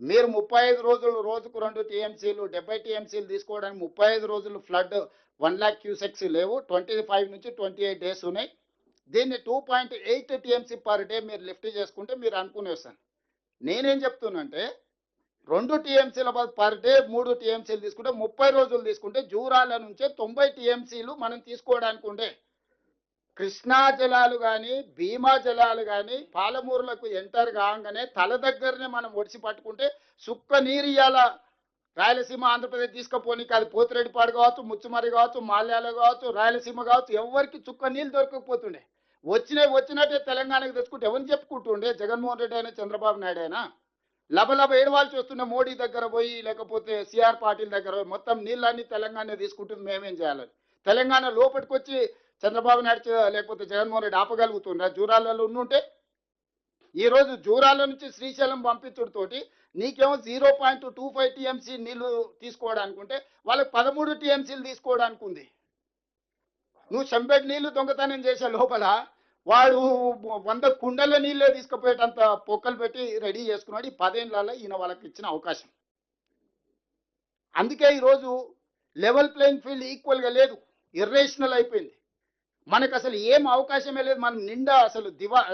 మీరు 35 రోజులు రోజుకు 2 టీఎంసీలు 70 టీఎంసీలు తీసుకోవడానికి 35 రోజులు ఫ్లడ్ 1 lakh క్యూసెక్స్ లేవు, 25 నుంచి 28 డేస్ ఉన్నాయి. దీన్ని 2.8 టీఎంసీ పర్ డే మీరు లిఫ్ట్ చేసుకుంటే మీరు అనుకునేస్తాను. నేనేం చెప్తున్నంటే 2 టీఎంసీల పర్ డే 3 టీఎంసీలు తీసుకుంటే 30 రోజులు తీసుకుంటే జూరాల నుంచే 90 టీఎంసీలు మనం తీసుకోవడానికి ఉండే. కృష్ణా జలాలు కానీ, భీమా జలాలు కానీ పాలమూరులకు ఎంటర్ కాగానే తల దగ్గరనే మనం ఒడిసి పట్టుకుంటే సుక్క నీరు ఇయ్యాల రాయలసీమ, ఆంధ్రప్రదేశ్ తీసుకుపోనికి, అది పోతిరెడ్డిపాడు కావచ్చు, ముచ్చుమరి కావచ్చు, మాల్యాల కావచ్చు, రాయలసీమ కావచ్చు, ఎవరికి చుక్క నీళ్ళు దొరకకపోతుండే. వచ్చినట్టే తెలంగాణకు తెచ్చుకుంటే ఎవరిని చెప్పుకుంటుండే, జగన్మోహన్ రెడ్డి అయినా చంద్రబాబు నాయుడు అయినా లబలబ ఏడవాల్సి వస్తున్న మోడీ దగ్గర పోయి, లేకపోతే సిఆర్ పాటిల్ దగ్గర పోయి మొత్తం నీళ్ళన్నీ తెలంగాణ తీసుకుంటుంది, మేమేం చేయాలని. తెలంగాణ లోపలికి వచ్చి చంద్రబాబు నాయుడు లేకపోతే జగన్మోహన్ రెడ్డి ఆపగలుగుతుండ్రా జూరాలలో ఉండుంటే? ఈరోజు జూరాల నుంచి శ్రీశైలం పంపించడంతోటి నీకేమో 0.25 టీఎంసీ నీళ్లు తీసుకోవడానికి ఉంటే వాళ్ళకి 13 టీఎంసీలు తీసుకోవడానికి ఉంది. నువ్వు చెంబెడ్ నీళ్లు దొంగతనం చేసే లోపల వాడు 100 కుండల నీళ్ళే తీసుకుపోయేటంత పొక్కలు పెట్టి రెడీ చేసుకున్నాడు. ఈ 10 ఏళ్లలో ఈయన వాళ్ళకి ఇచ్చిన అవకాశం. అందుకే ఈరోజు లెవెల్ ప్లేయింగ్ ఫీల్డ్ ఈక్వల్గా లేదు, ఇర్రేషనల్ అయిపోయింది. మనకు అసలు ఏం అవకాశమే లేదు. మనం నిండా అసలు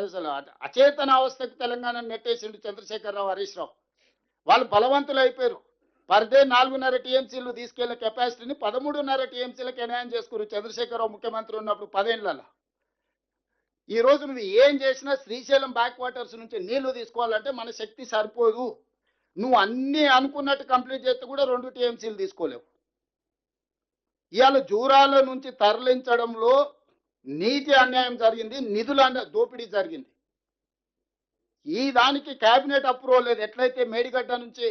అసలు అచేతన అవస్థకు తెలంగాణ నెట్టేసిండు చంద్రశేఖరరావు, హరీష్ రావు. వాళ్ళు బలవంతులు అయిపోయారు. పర్ డే 4.5 టీఎంసీలు తీసుకెళ్లే కెపాసిటీని 13.5 టీఎంసీలకు ఎన్హాన్స్ చేసుకున్నారు చంద్రశేఖరరావు ముఖ్యమంత్రి ఉన్నప్పుడు 10 ఏళ్లలో. ఈ రోజు నువ్వు ఏం చేసినా శ్రీశైలం బ్యాక్ వాటర్స్ నుంచి నీళ్లు తీసుకోవాలంటే మన శక్తి సరిపోదు. నువ్వు అన్ని అనుకున్నట్టు కంప్లీట్ చేస్తే కూడా 2 టీఎంసీలు తీసుకోలేవు. ఇవాళ జూరాల నుంచి తరలించడంలో నీతి అన్యాయం జరిగింది, నిధుల దోపిడీ జరిగింది. ఈ దానికి కేబినెట్ అప్రూవల్ లేదు. ఎట్లయితే మేడిగడ్డ నుంచి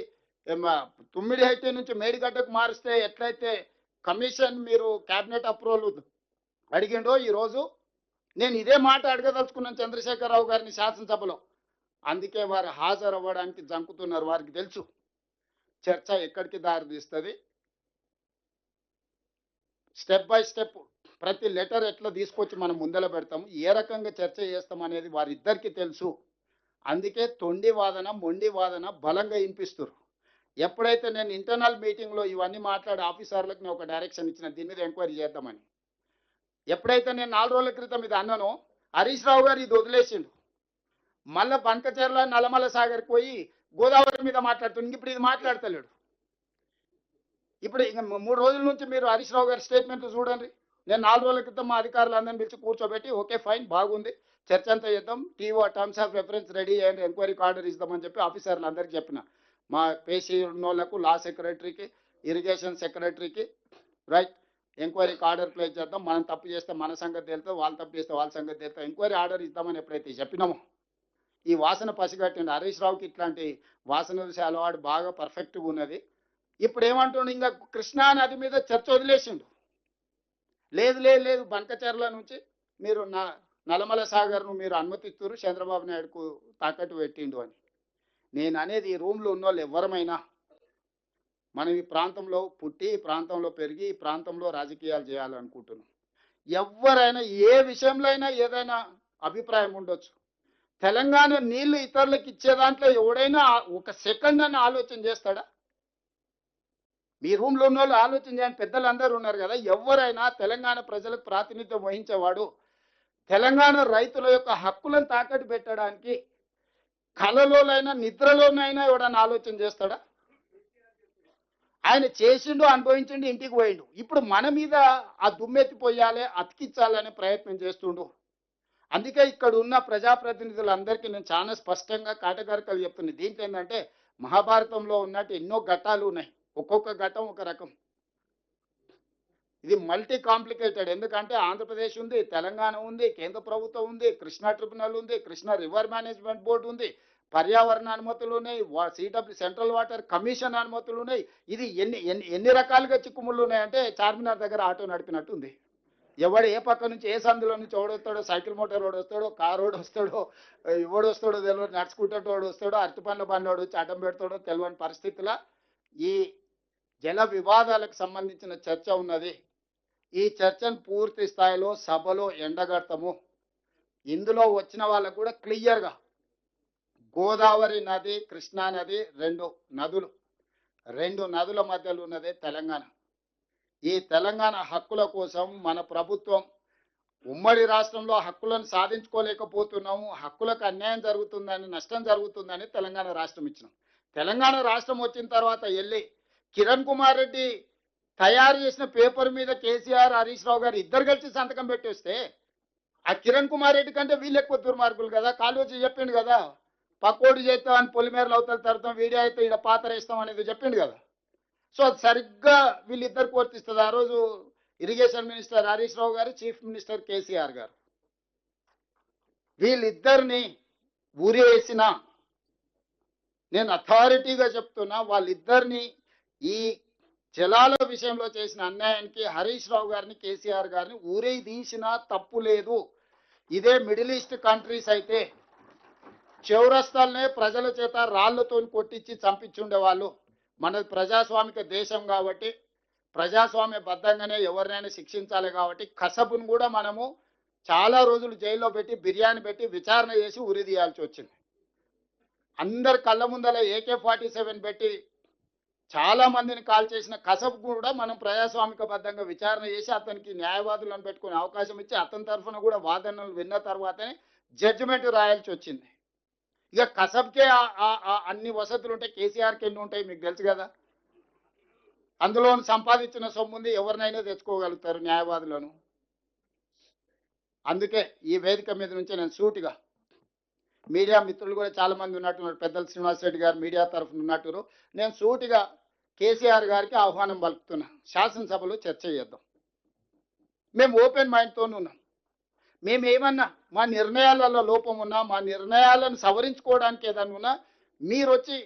తుమ్మిడిహట్టి నుంచి మేడిగడ్డకు మారిస్తే ఎట్లయితే కమిషన్ మీరు కేబినెట్ అప్రూవల్ అడిగిండో ఈరోజు నేను ఇదే మాట అడగదలుచుకున్నాను చంద్రశేఖరరావు గారిని శాసనసభలో. అందుకే వారు హాజరవ్వడానికి జంకుతున్నారు. వారికి తెలుసు చర్చ ఎక్కడికి దారి తీస్తుంది. స్టెప్ బై స్టెప్ ప్రతి లెటర్ ఎట్లా తీసుకొచ్చి మనం ముందర పెడతాము, ఏ రకంగా చర్చ చేస్తాం అనేది వారిద్దరికీ తెలుసు. అందుకే తొండి వాదన మొండి వాదన బలంగా వినిపిస్తారు. ఎప్పుడైతే నేను ఇంటర్నల్ మీటింగ్లో ఇవన్నీ మాట్లాడి ఆఫీసర్లకు నేను ఒక డైరెక్షన్ ఇచ్చిన దీని మీద ఎంక్వైరీ చేద్దామని, ఎప్పుడైతే నేను 4 రోజుల క్రితం ఇది అన్నానో హరీష్ రావు గారు ఇది వదిలేసిండు. మళ్ళీ బంకచెర్ల నల్లమల సాగర్కి పోయి గోదావరి మీద మాట్లాడుతుంది. ఇప్పుడు ఇది మాట్లాడతలేడు. ఇప్పుడు ఇంక 3 రోజుల నుంచి మీరు హరీష్ రావు గారి స్టేట్మెంట్ చూడండి. నేను 4 రోజుల క్రితం మా అధికారులందరినీ పిలిచి కూర్చోబెట్టి ఓకే ఫైన్ బాగుంది చర్చ అంతా చేద్దాం, TO terms of reference ready అయ్యండి, ఎంక్వైరీకి ఆర్డర్ ఇద్దామని చెప్పి ఆఫీసర్లు అందరికీ చెప్పిన. మా పేషీ ఉన్నోళ్లకు లా సెక్రటరీకి, ఇరిగేషన్ సెక్రటరీకి రైట్ ఎంక్వైరీకి ఆర్డర్ ప్లేస్ చేద్దాం, మనం తప్పు చేస్తే మన సంగతి తెలుస్తాం, వాళ్ళు తప్పు చేస్తే వాళ్ళ సంగతి తెలుస్తాం, ఎంక్వైరీ ఆర్డర్ ఇద్దామని ఎప్పుడైతే చెప్పినామో ఈ వాసన పసిగట్టిండి. హరీష్ రావుకి ఇట్లాంటి వాసన చూసే అలవాటు బాగా పర్ఫెక్ట్గా ఉన్నది. ఇప్పుడు ఏమంటుండు, ఇంకా కృష్ణా నది మీద చర్చ వదిలేసిండు. లేదు లేదు లేదు బంకచెర్ల నుంచి మీరు నల్లమల సాగర్ను మీరు అనుమతిస్తున్నారు, చంద్రబాబు నాయుడుకు తాకట్టు పెట్టిండు అని. నేను అనేది ఈ రూమ్లో ఉన్న వాళ్ళు ఎవరమైనా మనం ఈ ప్రాంతంలో పుట్టి, ఈ ప్రాంతంలో పెరిగి, ఈ ప్రాంతంలో రాజకీయాలు చేయాలనుకుంటున్నాం. ఎవరైనా ఏ విషయంలో అయినా ఏదైనా అభిప్రాయం ఉండొచ్చు. తెలంగాణ నీళ్లు ఇతరులకు ఇచ్చే దాంట్లో ఎవడైనా ఒక సెకండ్ అని ఆలోచన చేస్తాడా? మీ రూమ్లో ఉన్న వాళ్ళు ఆలోచన చేయండి. పెద్దలు అందరూ ఉన్నారు కదా. ఎవరైనా తెలంగాణ ప్రజలకు ప్రాతినిధ్యం వహించేవాడు తెలంగాణ రైతుల యొక్క హక్కులను తాకట్టు పెట్టడానికి కలలోనైనా నిద్రలోనైనా ఎవడన్నా ఆలోచన చేస్తాడా? ఆయన చేసిండు, అనుభవించిండు, ఇంటికి పోయిండు. ఇప్పుడు మన మీద ఆ దుమ్మెత్తిపోయాలి, అతికించాలనే ప్రయత్నం చేస్తుండు. అందుకే ఇక్కడ ఉన్న ప్రజాప్రతినిధులందరికీ నేను చాలా స్పష్టంగా కాటకారికలు చెప్తున్నాను. దీంట్లో ఏంటంటే మహాభారతంలో ఉన్నట్టు ఎన్నో ఘట్టాలు ఉన్నాయి. ఒక్కొక్క ఘట్టం ఒక రకం. ఇది మల్టీ కాంప్లికేటెడ్. ఎందుకంటే ఆంధ్రప్రదేశ్ ఉంది, తెలంగాణ ఉంది, కేంద్ర ప్రభుత్వం ఉంది, కృష్ణా ట్రిబ్యునల్ ఉంది, కృష్ణా రివర్ మేనేజ్మెంట్ బోర్డు ఉంది, పర్యావరణ అనుమతులు ఉన్నాయి, సెంట్రల్ వాటర్ కమిషన్ అనుమతులు ఉన్నాయి. ఇది ఎన్ని రకాలుగా చిక్కుముళ్ళు ఉన్నాయంటే చార్మినార్ దగ్గర ఆటో నడిపినట్టు ఉంది. ఎవడు ఏ పక్క నుంచి ఏ సందులో నుంచి ఓడొస్తాడో, సైకిల్ మోటార్ రోడ్ వస్తాడో, కార్ రోడ్ వస్తాడో, ఎవడు వస్తాడో తెలియదు, నడుచుకుంటే వాడు వస్తాడో, అరటి పండ్ల బండి వచ్చి అడ్డం పెడతాడో తెలియని పరిస్థితుల ఈ జల వివాదాలకు సంబంధించిన చర్చ ఉన్నది. ఈ చర్చను పూర్తి స్థాయిలో సభలో ఎండగడతాము. ఇందులో వచ్చిన వాళ్ళకు కూడా క్లియర్గా గోదావరి నది, కృష్ణా నది రెండు నదుల మధ్యలో ఉన్నదే తెలంగాణ. ఈ తెలంగాణ హక్కుల కోసం మన ప్రభుత్వం ఉమ్మడి రాష్ట్రంలో హక్కులను సాధించుకోలేకపోతున్నాము, హక్కులకు అన్యాయం జరుగుతుందని, నష్టం జరుగుతుందని తెలంగాణ రాష్ట్రం ఇచ్చినాం. తెలంగాణ రాష్ట్రం వచ్చిన తర్వాత వెళ్ళి కిరణ్ కుమార్ రెడ్డి తయారు చేసిన పేపర్ మీద కేసీఆర్, హరీష్ రావు గారు ఇద్దరు కలిసి సంతకం పెట్టేస్తే ఆ కిరణ్ కుమార్ రెడ్డి కంటే వీళ్ళు ఎక్కువ దుర్మార్గులు కదా. కాళోజీ చెప్పిండు కదా, పక్కోడు చేస్తామని పొలిమేరలు అవతల తరతాం, వీడియో అయితే ఇక్కడ పాత్ర ఇస్తాం అనేది చెప్పిండు కదా. సో అది సరిగ్గా వీళ్ళిద్దరికి వర్తిస్తుంది. ఆ రోజు ఇరిగేషన్ మినిస్టర్ హరీష్ రావు గారు, చీఫ్ మినిస్టర్ కేసీఆర్ గారు, వీళ్ళిద్దరిని ఊరేసిన నేను అథారిటీగా చెప్తున్నా, వాళ్ళిద్దరిని ఈ జలాల విషయంలో చేసిన అన్యాయానికి హరీష్ రావు గారిని, కేసీఆర్ గారిని ఊరే తీసినా తప్పు లేదు. ఇదే మిడిల్ ఈస్ట్ కంట్రీస్ అయితే చౌరస్తాలనే ప్రజల చేత రాళ్లతో కొట్టించి చంపించుండేవాళ్ళు. మనది ప్రజాస్వామిక దేశం కాబట్టి ప్రజాస్వామ్య బద్ధంగానే ఎవరినైనా శిక్షించాలి కాబట్టి కసబును కూడా మనము చాలా రోజులు జైల్లో పెట్టి, బిర్యానీ పెట్టి, విచారణ చేసి ఉరి తీయాల్సి వచ్చింది. అందరి కళ్ళ ముందల AK-47 పెట్టి చాలా మందిని కాల్ చేసిన కసబ్ కూడా మనం ప్రజాస్వామిక బద్ధంగా విచారణ చేసి అతనికి న్యాయవాదులను పెట్టుకునే అవకాశం ఇచ్చి అతని తరఫున కూడా వాదనలు విన్న తర్వాతనే జడ్జిమెంట్ రాయాల్సి వచ్చింది. ఇక కసబ్కే అన్ని వసతులు ఉంటాయి, కేసీఆర్కి ఎన్ని ఉంటాయి మీకు తెలుసు కదా. అందులో సంపాదించిన సొమ్ముంది, ఎవరినైనా తెచ్చుకోగలుగుతారు న్యాయవాదులను. అందుకే ఈ వేదిక మీద నుంచి నేను సూటిగా మీడియా మిత్రులు కూడా చాలా మంది ఉన్నట్టున్నారు, పెద్దలు శ్రీనివాస్ రెడ్డి గారు మీడియా తరఫున ఉన్నట్టున్నారు. నేను సూటిగా కేసీఆర్ గారికి ఆహ్వానం పలుకుతున్నా, శాసనసభలో చర్చ చేద్దాం. మేము ఓపెన్ మైండ్తో ఉన్నాం. మేము ఏమన్నా మా నిర్ణయాలలో లోపం ఉన్నా, మా నిర్ణయాలను సవరించుకోవడానికి ఏదన్నా ఉన్నా మీరు వచ్చి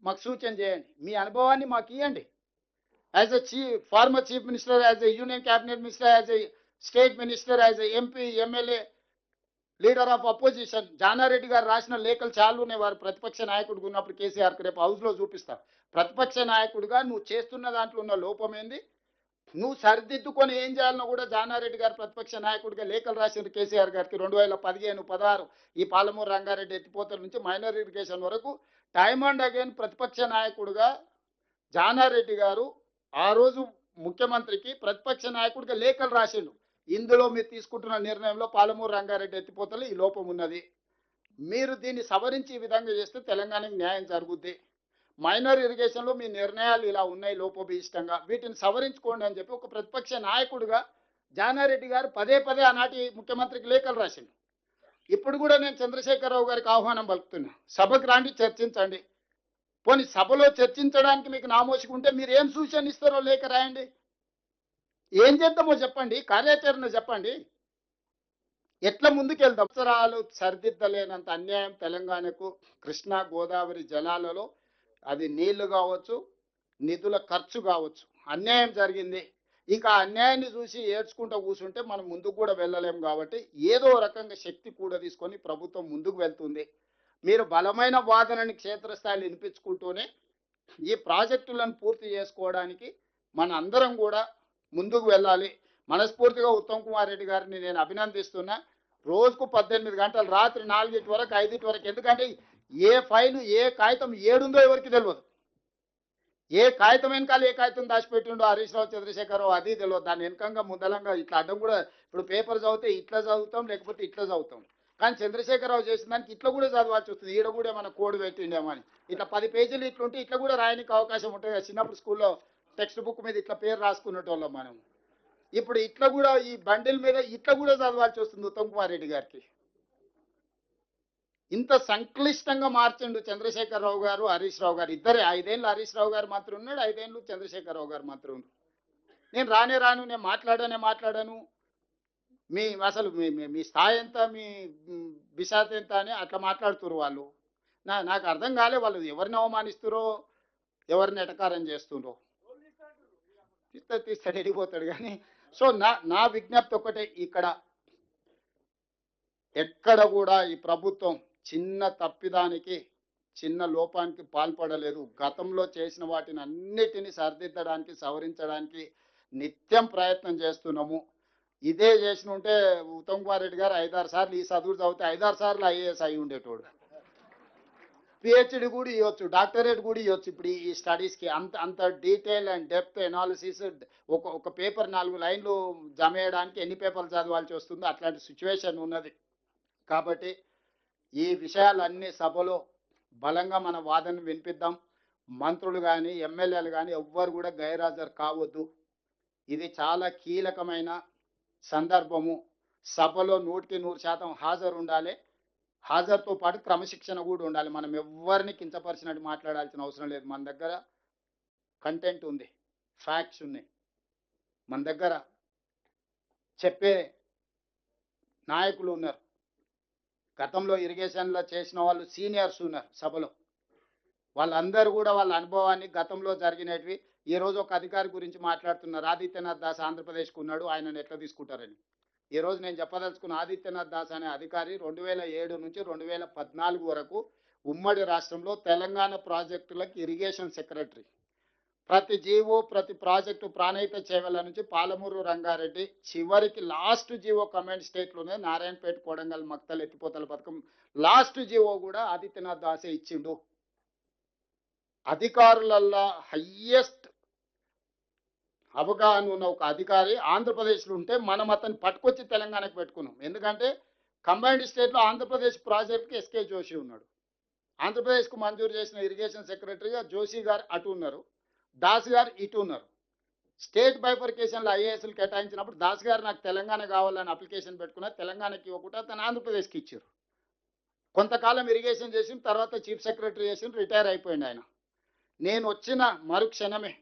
మాకు సూచన చేయండి, మీ అనుభవాన్ని మాకు ఇవ్వండి. As a former chief minister, as a union cabinet minister, as a state minister, as a MP, MLA, leader of opposition, Janareddy గారు రాసిన లేఖలు చాలా ఉన్నాయి. వారు ప్రతిపక్ష నాయకుడిగా ఉన్నప్పుడు కేసీఆర్కి రేపు హౌస్లో చూపిస్తారు. ప్రతిపక్ష నాయకుడిగా నువ్వు చేస్తున్న దాంట్లో ఉన్న లోపం ఏంది, నువ్వు సరిదిద్దుకొని ఏం చేయాలనో కూడా జానారెడ్డి గారు ప్రతిపక్ష నాయకుడిగా లేఖలు రాసింది కేసీఆర్ గారికి. 2015, 16 ఈ పాలమూరు రంగారెడ్డి ఎత్తిపోతల నుంచి మైనర్ ఇరిగేషన్ వరకు టైమ్ అండ్ అగైన్ ప్రతిపక్ష నాయకుడిగా జానారెడ్డి గారు ఆ రోజు ముఖ్యమంత్రికి ప్రతిపక్ష నాయకుడిగా లేఖలు రాసిండు. ఇందులో మీరు తీసుకుంటున్న నిర్ణయంలో పాలమూరు రంగారెడ్డి ఎత్తిపోతలు ఈ లోపం ఉన్నది, మీరు దీన్ని సవరించి ఈ విధంగా చేస్తే తెలంగాణకు న్యాయం జరుగుద్ది. మైనర్ ఇరిగేషన్లో మీ నిర్ణయాలు ఇలా ఉన్నాయి లోపభీష్టంగా, వీటిని సవరించుకోండి అని చెప్పి ఒక ప్రతిపక్ష నాయకుడిగా జానారెడ్డి గారు పదే పదే ఆనాటి ముఖ్యమంత్రికి లేఖలు రాసిండు. ఇప్పుడు కూడా నేను చంద్రశేఖరరావు గారికి ఆహ్వానం పలుకుతున్నా, సభకు రాండి, చర్చించండి. పోనీ సభలో చర్చించడానికి మీకు నామోషిక ఉంటే మీరు ఏం సూచన ఇస్తారో లేఖ రాయండి, ఏం చేద్దామో చెప్పండి, కార్యాచరణ చెప్పండి, ఎట్లా ముందుకెళ్దాం. అవసరాలు సరిదిద్దలేనంత అన్యాయం తెలంగాణకు కృష్ణా గోదావరి జలాలలో, అది నీళ్లు కావచ్చు, నిధుల ఖర్చు కావచ్చు, అన్యాయం జరిగింది. ఇక అన్యాయాన్ని చూసి ఏడ్చుకుంటూ కూర్చుంటే మనం ముందుకు కూడా వెళ్ళలేం. కాబట్టి ఏదో రకంగా శక్తి కూడా తీసుకొని ప్రభుత్వం ముందుకు వెళ్తుంది. మీరు బలమైన వాదనని క్షేత్రస్థాయిలో వినిపించుకుంటూనే ఈ ప్రాజెక్టులను పూర్తి చేసుకోవడానికి మన అందరం కూడా ముందుకు వెళ్ళాలి. మనస్ఫూర్తిగా ఉత్తమ్ కుమార్ రెడ్డి గారిని నేను అభినందిస్తున్నా. రోజుకు 18 గంటలు, రాత్రి 4 వరకు 5 వరకు, ఎందుకంటే ఏ ఫైలు ఏ కాగితం ఏడుందో ఎవరికి తెలియదు, ఏ కాగితం వెనకాల ఏ కాగితం దాచిపెట్టిండో హరీష్ రావు, చంద్రశేఖరరావు అది తెలియదు. దాని వెనకంగా ముందలంగా ఇట్లా అడ్డం కూడా, ఇప్పుడు పేపర్ చదివితే ఇట్లా చదువుతాం, లేకపోతే ఇట్లా చదువుతాం. కానీ చంద్రశేఖరరావు చేసిన దానికి ఇట్లా కూడా చదవాల్సి వస్తుంది. ఈడ కూడా మన కోడ్ పెట్టిండేమని ఇట్లా 10 పేజీలు ఇట్లుంటే ఇట్లా కూడా రాయడానికి అవకాశం ఉంటుంది. చిన్నప్పుడు స్కూల్లో టెక్స్ట్ బుక్ మీద ఇట్లా పేరు రాసుకునేటోళ్ళం మనం. ఇప్పుడు ఇట్లా కూడా ఈ బండిల్ మీద ఇట్లా కూడా చదవాల్సి వస్తుంది ఉత్తమ్ కుమార్ రెడ్డి గారికి. ఇంత సంక్లిష్టంగా మార్చిండు చంద్రశేఖరరావు గారు, హరీష్ రావు గారు ఇద్దరే. 5 ఏళ్ళు హరీష్ రావు గారు మాత్రం ఉన్నాడు, 5 ఏళ్ళు చంద్రశేఖరరావు గారు మాత్రం ఉన్నాడు. నేను రాను, నేను మాట్లాడాను, మీ అసలు మీ స్థాయి ఎంత, మీ విశాత ఎంత అని అట్లా మాట్లాడుతున్నారు వాళ్ళు. నాకు అర్థం కాలే, వాళ్ళు ఎవరిని అవమానిస్తురో, ఎవరిని ఎటకారం చేస్తుండ్రో. తీస్తాడు ఎడిపోతాడు కానీ. సో నా విజ్ఞప్తి ఒకటే, ఇక్కడ ఎక్కడ కూడా ఈ ప్రభుత్వం చిన్న తప్పిదానికి, చిన్న లోపానికి పాల్పడలేదు. గతంలో చేసిన వాటిని అన్నిటినీ సరిదిద్దడానికి, సవరించడానికి నిత్యం ప్రయత్నం చేస్తున్నాము. ఇదే చేసిన ఉంటే ఉత్తమ్ కుమార్ రెడ్డి గారు 5-6 సార్లు ఈ చదువు చదివితే 5-6 సార్లు ఐఏఎస్ అయి ఉండేటోడు. పిహెచ్డి కూడా ఇవ్వచ్చు, డాక్టరేట్ కూడా ఇవ్వచ్చు. ఇప్పుడు ఈ స్టడీస్కి అంత డీటెయిల్ అండ్ డెప్త్ ఎనాలిసిస్, ఒక పేపర్ 4 లైన్లు జమ చేయడానికి ఎన్ని పేపర్లు చదవాల్సి వస్తుందో అట్లాంటి సిచ్యువేషన్ ఉన్నది. కాబట్టి ఈ విషయాలన్నీ సభలో బలంగా మన వాదన వినిపిద్దాం. మంత్రులు కానీ ఎమ్మెల్యేలు కానీ ఎవ్వరు కూడా గైర్హాజరు కావద్దు. ఇది చాలా కీలకమైన సందర్భము. సభలో 100% హాజరు ఉండాలి. హాజరుతో పాటు క్రమశిక్షణ కూడా ఉండాలి. మనం ఎవరిని కించపరిచినట్టు మాట్లాడాల్సిన అవసరం లేదు. మన దగ్గర కంటెంట్ ఉంది, ఫ్యాక్ట్స్ ఉన్నాయి, మన దగ్గర చెప్పే నాయకులు ఉన్నారు. గతంలో ఇరిగేషన్లో చేసిన వాళ్ళు సీనియర్స్ ఉన్నారు సభలో. వాళ్ళందరూ కూడా వాళ్ళ అనుభవాన్ని, గతంలో జరిగినవి, ఈరోజు ఒక అధికారి గురించి మాట్లాడుతున్నారు, ఆదిత్యనాథ్ దాస్ ఆంధ్రప్రదేశ్కు ఉన్నాడు, ఆయనను ఎట్లా తీసుకుంటారని. ఈరోజు నేను చెప్పదలుచుకున్న ఆదిత్యనాథ్ దాస్ అనే అధికారి 2007 నుంచి 2014 వరకు ఉమ్మడి రాష్ట్రంలో తెలంగాణ ప్రాజెక్టులకు ఇరిగేషన్ సెక్రటరీ. ప్రతి జీవో, ప్రతి ప్రాజెక్టు ప్రాణహిత చేవల నుంచి పాలమూరు రంగారెడ్డి చివరికి లాస్ట్ జీవో కమాండ్ స్టేట్లోనే నారాయణపేట, కొడంగల్, మక్తల్ ఎత్తిపోతల పథకం లాస్ట్ జీవో కూడా ఆదిత్యనాథ్ దాసే ఇచ్చిండు. అధికారులల్లో హయ్యెస్ట్ అవగాహన ఉన్న ఒక అధికారి ఆంధ్రప్రదేశ్లో ఉంటే మనం అతన్ని పట్టుకొచ్చి తెలంగాణకు పెట్టుకున్నాం. ఎందుకంటే కంబైన్డ్ స్టేట్లో ఆంధ్రప్రదేశ్ ప్రాజెక్ట్కి ఎస్కే జోషి ఉన్నాడు. ఆంధ్రప్రదేశ్కు మంజూరు చేసిన ఇరిగేషన్ సెక్రటరీగా జోషి గారు అటు ఉన్నారు, దాస్ గారు ఇటు ఉన్నారు. స్టేట్ బైఫర్కేషన్లో ఐఏఎస్లు కేటాయించినప్పుడు దాస్ గారు నాకు తెలంగాణ కావాలని అప్లికేషన్ పెట్టుకున్నారు, తెలంగాణకి ఇవ్వకుండా తను ఆంధ్రప్రదేశ్కి ఇచ్చారు. కొంతకాలం ఇరిగేషన్ చేసిన తర్వాత చీఫ్ సెక్రటరీ చేసిన రిటైర్ అయిపోయింది ఆయన. నేను వచ్చిన మరుక్షణమే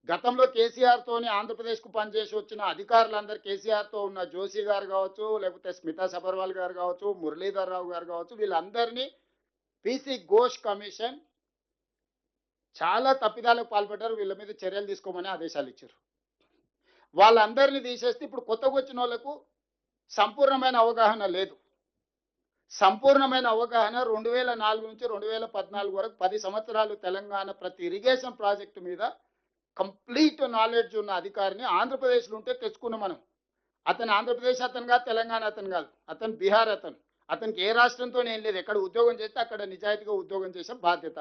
గతంలో కేసీఆర్తోని ఆంధ్రప్రదేశ్కు పనిచేసి వచ్చిన అధికారులందరూ కేసీఆర్తో ఉన్న జోషి గారు కావచ్చు, లేకపోతే స్మితా సబర్వాల్ గారు కావచ్చు, మురళీధర్ రావు గారు కావచ్చు, వీళ్ళందరినీ పీసీ ఘోష్ కమిషన్ చాలా తప్పిదాలకు పాల్పడ్డారు, వీళ్ళ మీద చర్యలు తీసుకోమని ఆదేశాలు ఇచ్చారు. వాళ్ళందరినీ తీసేస్తే ఇప్పుడు కొత్తగా వచ్చిన వాళ్ళకు సంపూర్ణమైన అవగాహన లేదు. సంపూర్ణమైన అవగాహన 2004 నుంచి 2014 వరకు 10 సంవత్సరాలు తెలంగాణ ప్రతి ఇరిగేషన్ ప్రాజెక్టు మీద కంప్లీట్ నాలెడ్జ్ ఉన్న అధికారిని ఆంధ్రప్రదేశ్లో ఉంటే తెచ్చుకున్నాం మనం. అతను ఆంధ్రప్రదేశ్ అతను కాదు, తెలంగాణ అతను కాదు, అతను బీహార్ అతను. అతనికి ఏ రాష్ట్రంతో ఏం లేదు, ఎక్కడ ఉద్యోగం చేస్తే అక్కడ నిజాయితీగా ఉద్యోగం చేసే బాధ్యత.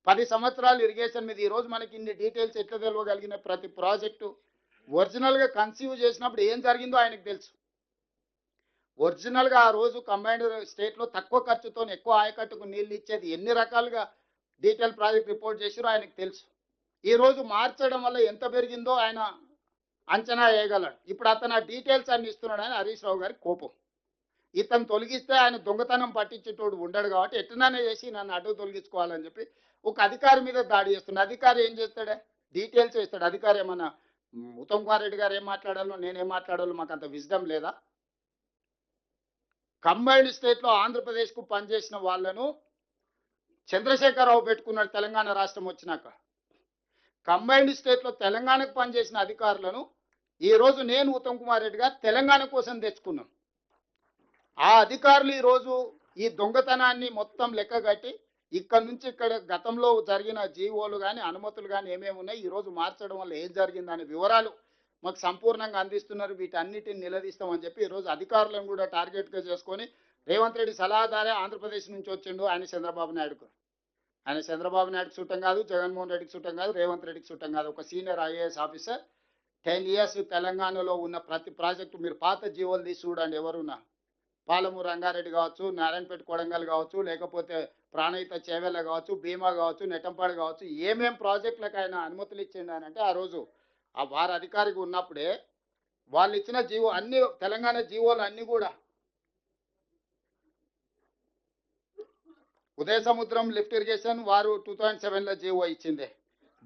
10 సంవత్సరాలు ఇరిగేషన్ మీద ఈరోజు మనకి ఇన్ని డీటెయిల్స్ ఎట్లా తెలియగలిగిన, ప్రతి ప్రాజెక్టు ఒరిజినల్గా కన్సీవ్ చేసినప్పుడు ఏం జరిగిందో ఆయనకు తెలుసు. ఒరిజినల్గా ఆ రోజు కంబైన్డ్ స్టేట్లో తక్కువ ఖర్చుతో ఎక్కువ ఆయకట్టుకు నీళ్ళు ఇచ్చేది ఎన్ని రకాలుగా డీటెయిల్ ప్రాజెక్ట్ రిపోర్ట్ చేసారో ఆయనకు తెలుసు. ఈరోజు మార్చడం వల్ల ఎంత పెరిగిందో ఆయన అంచనా వేయగలడు. ఇప్పుడు అతను ఆ డీటెయిల్స్ అన్ని ఇస్తున్నాడని హరీష్ రావు గారి కోపం. ఇతను తొలగిస్తే ఆయన దొంగతనం పట్టించేటోడు ఉండడు కాబట్టి ఎట్లనే చేసి నన్ను అడ్డు తొలగించుకోవాలని చెప్పి ఒక అధికారి మీద దాడి చేస్తున్నాడు. అధికారి ఏం చేస్తాడే, డీటెయిల్స్ ఇస్తాడు. అధికారి ఏమన్నా ఉత్తమ్ కుమార్ రెడ్డి గారు ఏం మాట్లాడాలో నేనేం మాట్లాడాలో మాకు అంత విజ్డమ్ లేదా? కంబైన్డ్ స్టేట్లో ఆంధ్రప్రదేశ్కు పనిచేసిన వాళ్ళను చంద్రశేఖరరావు పెట్టుకున్నాడు తెలంగాణ రాష్ట్రం వచ్చినాక. కంబైన్డ్ స్టేట్లో తెలంగాణకు పనిచేసిన అధికారులను ఈరోజు నేను ఉత్తమ్ కుమార్ రెడ్డి గారు తెలంగాణ కోసం తెచ్చుకున్నాం. ఆ అధికారులు ఈరోజు ఈ దొంగతనాన్ని మొత్తం లెక్కగట్టి ఇక్కడ నుంచి ఇక్కడ గతంలో జరిగిన జీవోలు కానీ అనుమతులు కానీ ఏమేమి ఉన్నాయి, ఈరోజు మార్చడం వల్ల ఏం జరిగిందనే వివరాలు మాకు సంపూర్ణంగా అందిస్తున్నారు. వీటన్నిటిని నిలదీస్తామని చెప్పి ఈరోజు అధికారులను కూడా టార్గెట్గా చేసుకొని రేవంత్ రెడ్డి సలహాదారే ఆంధ్రప్రదేశ్ నుంచి వచ్చిండు. ఆయన చంద్రబాబు నాయుడుకు చుట్టం కాదు, జగన్మోహన్ రెడ్డికి చుట్టం కాదు, రేవంత్ రెడ్డికి చుట్టం కాదు. ఒక సీనియర్ ఐఏఎస్ ఆఫీసర్ 10 years తెలంగాణలో ఉన్న ప్రతి ప్రాజెక్టు మీరు పాత జీవోలు తీసి చూడండి. ఎవరున్నా పాలమూరు రంగారెడ్డి కావచ్చు, నారాయణపేట కొడంగల్ కావచ్చు, లేకపోతే ప్రాణహిత చేవెళ్ళ కావచ్చు, భీమా కావచ్చు, నెట్టంపాడు కావచ్చు, ఏమేం ప్రాజెక్టులకు ఆయన అనుమతులు ఇచ్చిండు అని అంటే ఆ రోజు ఆ వారి అధికారికి ఉన్నప్పుడే వాళ్ళు ఇచ్చిన జీవో అన్ని తెలంగాణ జీవోలు అన్ని కూడా ఉదయ సముద్రం లిఫ్ట్ ఇరిగేషన్ వారు 2007లో జీవో ఇచ్చిందే,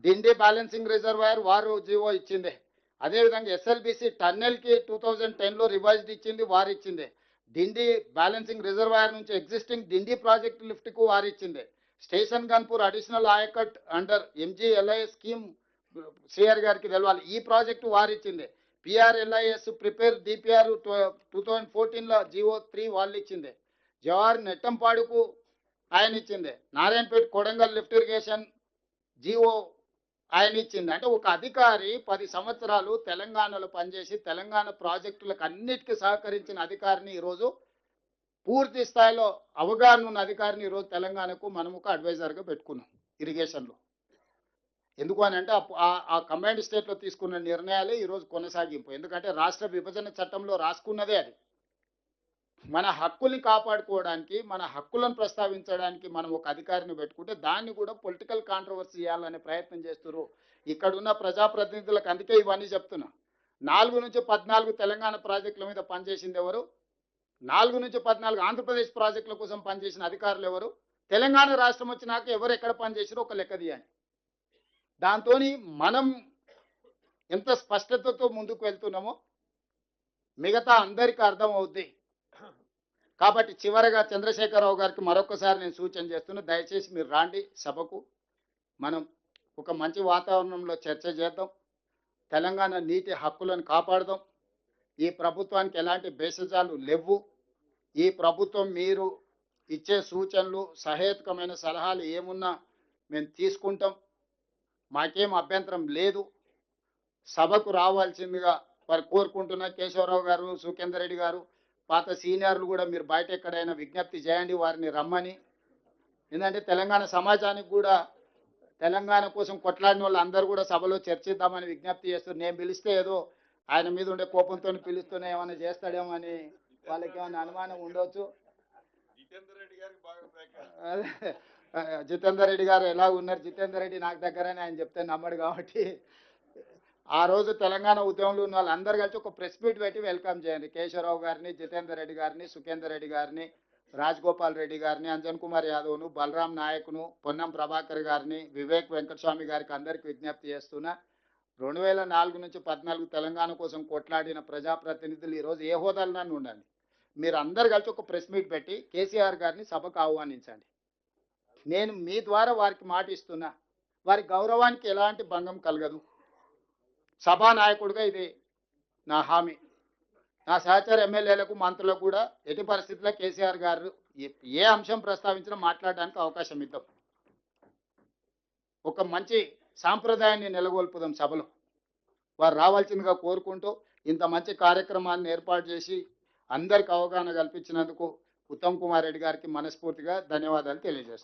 డిండి బ్యాలెన్సింగ్ రిజర్వాయర్ వారు జీవో ఇచ్చిందే, అదేవిధంగా ఎస్ఎల్బిసి టన్నెల్కి 2010లో రివైజ్డ్ ఇచ్చింది వారు ఇచ్చిందే, డిండి బ్యాలెన్సింగ్ రిజర్వాయర్ నుంచి ఎగ్జిస్టింగ్ డిండి ప్రాజెక్ట్ లిఫ్ట్కు వారు ఇచ్చిందే, station Ghanpur additional ayacut under ఎంజీఎల్ఐ scheme CR గారికి తెలవాలి ఈ ప్రాజెక్టు వారు ఇచ్చిందే, పిఆర్ఎల్ఐఎస్ ప్రిపేర్ డిపిఆర్ 2014లో జీవో 3 వాళ్ళు ఇచ్చిందే, జవాహర్ నెట్టంపాడుకు ఆయన ఇచ్చిందే, Narayanpet Kodangal lift irrigation GO ఆయన ఇచ్చింది. అంటే ఒక అధికారి 10 సంవత్సరాలు తెలంగాణలో పనిచేసి తెలంగాణ ప్రాజెక్టులకు అన్నిటికీ సహకరించిన అధికారిని ఈరోజు పూర్తి స్థాయిలో అవగాహన ఉన్న అధికారిని ఈరోజు తెలంగాణకు మనము ఒక అడ్వైజర్గా పెట్టుకున్నాం ఇరిగేషన్లో. ఎందుకు అని అంటే ఆ కంబైన్డ్ స్టేట్లో తీసుకున్న నిర్ణయాలే ఈరోజు కొనసాగింపు. ఎందుకంటే రాష్ట్ర విభజన చట్టంలో రాసుకున్నదే అది. మన హక్కుల్ని కాపాడుకోవడానికి, మన హక్కులను ప్రస్తావించడానికి మనం ఒక అధికారిని పెట్టుకుంటే దాన్ని కూడా పొలిటికల్ కాంట్రవర్సీ చేయాలనే ప్రయత్నం చేస్తున్నారు ఇక్కడున్న ప్రజాప్రతినిధులకు. అందుకే ఇవన్నీ చెప్తున్నా. 4 నుంచి 14 తెలంగాణ ప్రాజెక్టుల మీద పనిచేసింది ఎవరు, 4 నుంచి 14 ఆంధ్రప్రదేశ్ ప్రాజెక్టుల కోసం పనిచేసిన అధికారులు ఎవరు, తెలంగాణ రాష్ట్రం వచ్చినాక ఎవరు ఎక్కడ పనిచేసారో ఒక లెక్క తీయాలి. దాంతో మనం ఎంత స్పష్టతతో ముందుకు వెళ్తున్నామో మిగతా అందరికీ అర్థం అవుద్ది. కాబట్టి చివరగా చంద్రశేఖరరావు గారికి మరొకసారి నేను సూచన చేస్తున్నా, దయచేసి మీరు రాండి సభకు, మనం ఒక మంచి వాతావరణంలో చర్చ చేద్దాం, తెలంగాణ నీటి హక్కులను కాపాడదాం. ఈ ప్రభుత్వానికి ఎలాంటి భేషజాలు లేవు. ఈ ప్రభుత్వం మీరు ఇచ్చే సూచనలు సహేతుకమైన సలహాలు ఏమున్నా మేము తీసుకుంటాం, మాకేం అభ్యంతరం లేదు. సభకు రావాల్సిందిగా వారు కోరుకుంటున్న కేశవరావు గారు, సుఖేందర్ రెడ్డి గారు, పాత సీనియర్లు కూడా మీరు బయట ఎక్కడైనా విజ్ఞప్తి చేయండి వారిని రమ్మని. ఎందుకంటే తెలంగాణ సమాజానికి కూడా తెలంగాణ కోసం కొట్లాడిన వాళ్ళు అందరూ కూడా సభలో చర్చిద్దామని విజ్ఞప్తి చేస్తారు. నేను పిలిస్తే ఏదో ఆయన మీద ఉండే కోపంతో పిలుస్తూనే ఏమైనా చేస్తాడేమో అని వాళ్ళకి ఏమైనా అనుమానం ఉండవచ్చు. జితేందర్ రెడ్డి గారు ఎలా ఉన్నారు, జితేందర్ రెడ్డి నాకు దగ్గరని ఆయన చెప్తే నమ్మడు కాబట్టి ఆ రోజు తెలంగాణ ఉద్యమంలో ఉన్న వాళ్ళందరూ కలిసి ఒక ప్రెస్ మీట్ పెట్టి వెల్కమ్ చేయండి. కేశవరావు గారిని, జితేందర్ రెడ్డి గారిని, సుఖేందర్ రెడ్డి గారిని, రాజగోపాల్ రెడ్డి గారిని, అంజన్ కుమార్ యాదవ్ను, బలరాం నాయక్ను, పొన్నం ప్రభాకర్ గారిని, వివేక్ వెంకటస్వామి గారికి అందరికి విజ్ఞప్తి చేస్తున్నా. 2004 నుంచి 14 తెలంగాణ కోసం కొట్లాడిన ప్రజాప్రతినిధులు ఈరోజు ఏ హోదాలనన్నా ఉండండి, మీరు అందరు కలిసి ఒక ప్రెస్ మీట్ పెట్టి కేసీఆర్ గారిని సభకు ఆహ్వానించండి. నేను మీ ద్వారా వారికి మాట ఇస్తున్నా, వారి గౌరవానికి ఎలాంటి భంగం కలగదు. సభానాయకుడిగా ఇది నా హామీ. నా సహచర ఎమ్మెల్యేలకు, మంత్రులకు కూడా ఎట్టి పరిస్థితుల్లో కేసీఆర్ గారు ఏ అంశం ప్రస్తావించినా మాట్లాడడానికి అవకాశం ఇద్దాం. ఒక మంచి సాంప్రదాయాన్ని నెలకొల్పుదాం సభలో. వారు రావాల్సిందిగా కోరుకుంటూ ఇంత మంచి కార్యక్రమాన్ని ఏర్పాటు చేసి అందరికి అవగాహన కల్పించినందుకు ఉత్తమ్ కుమార్ రెడ్డి గారికి మనస్ఫూర్తిగా ధన్యవాదాలు తెలియజేస్తున్నాను.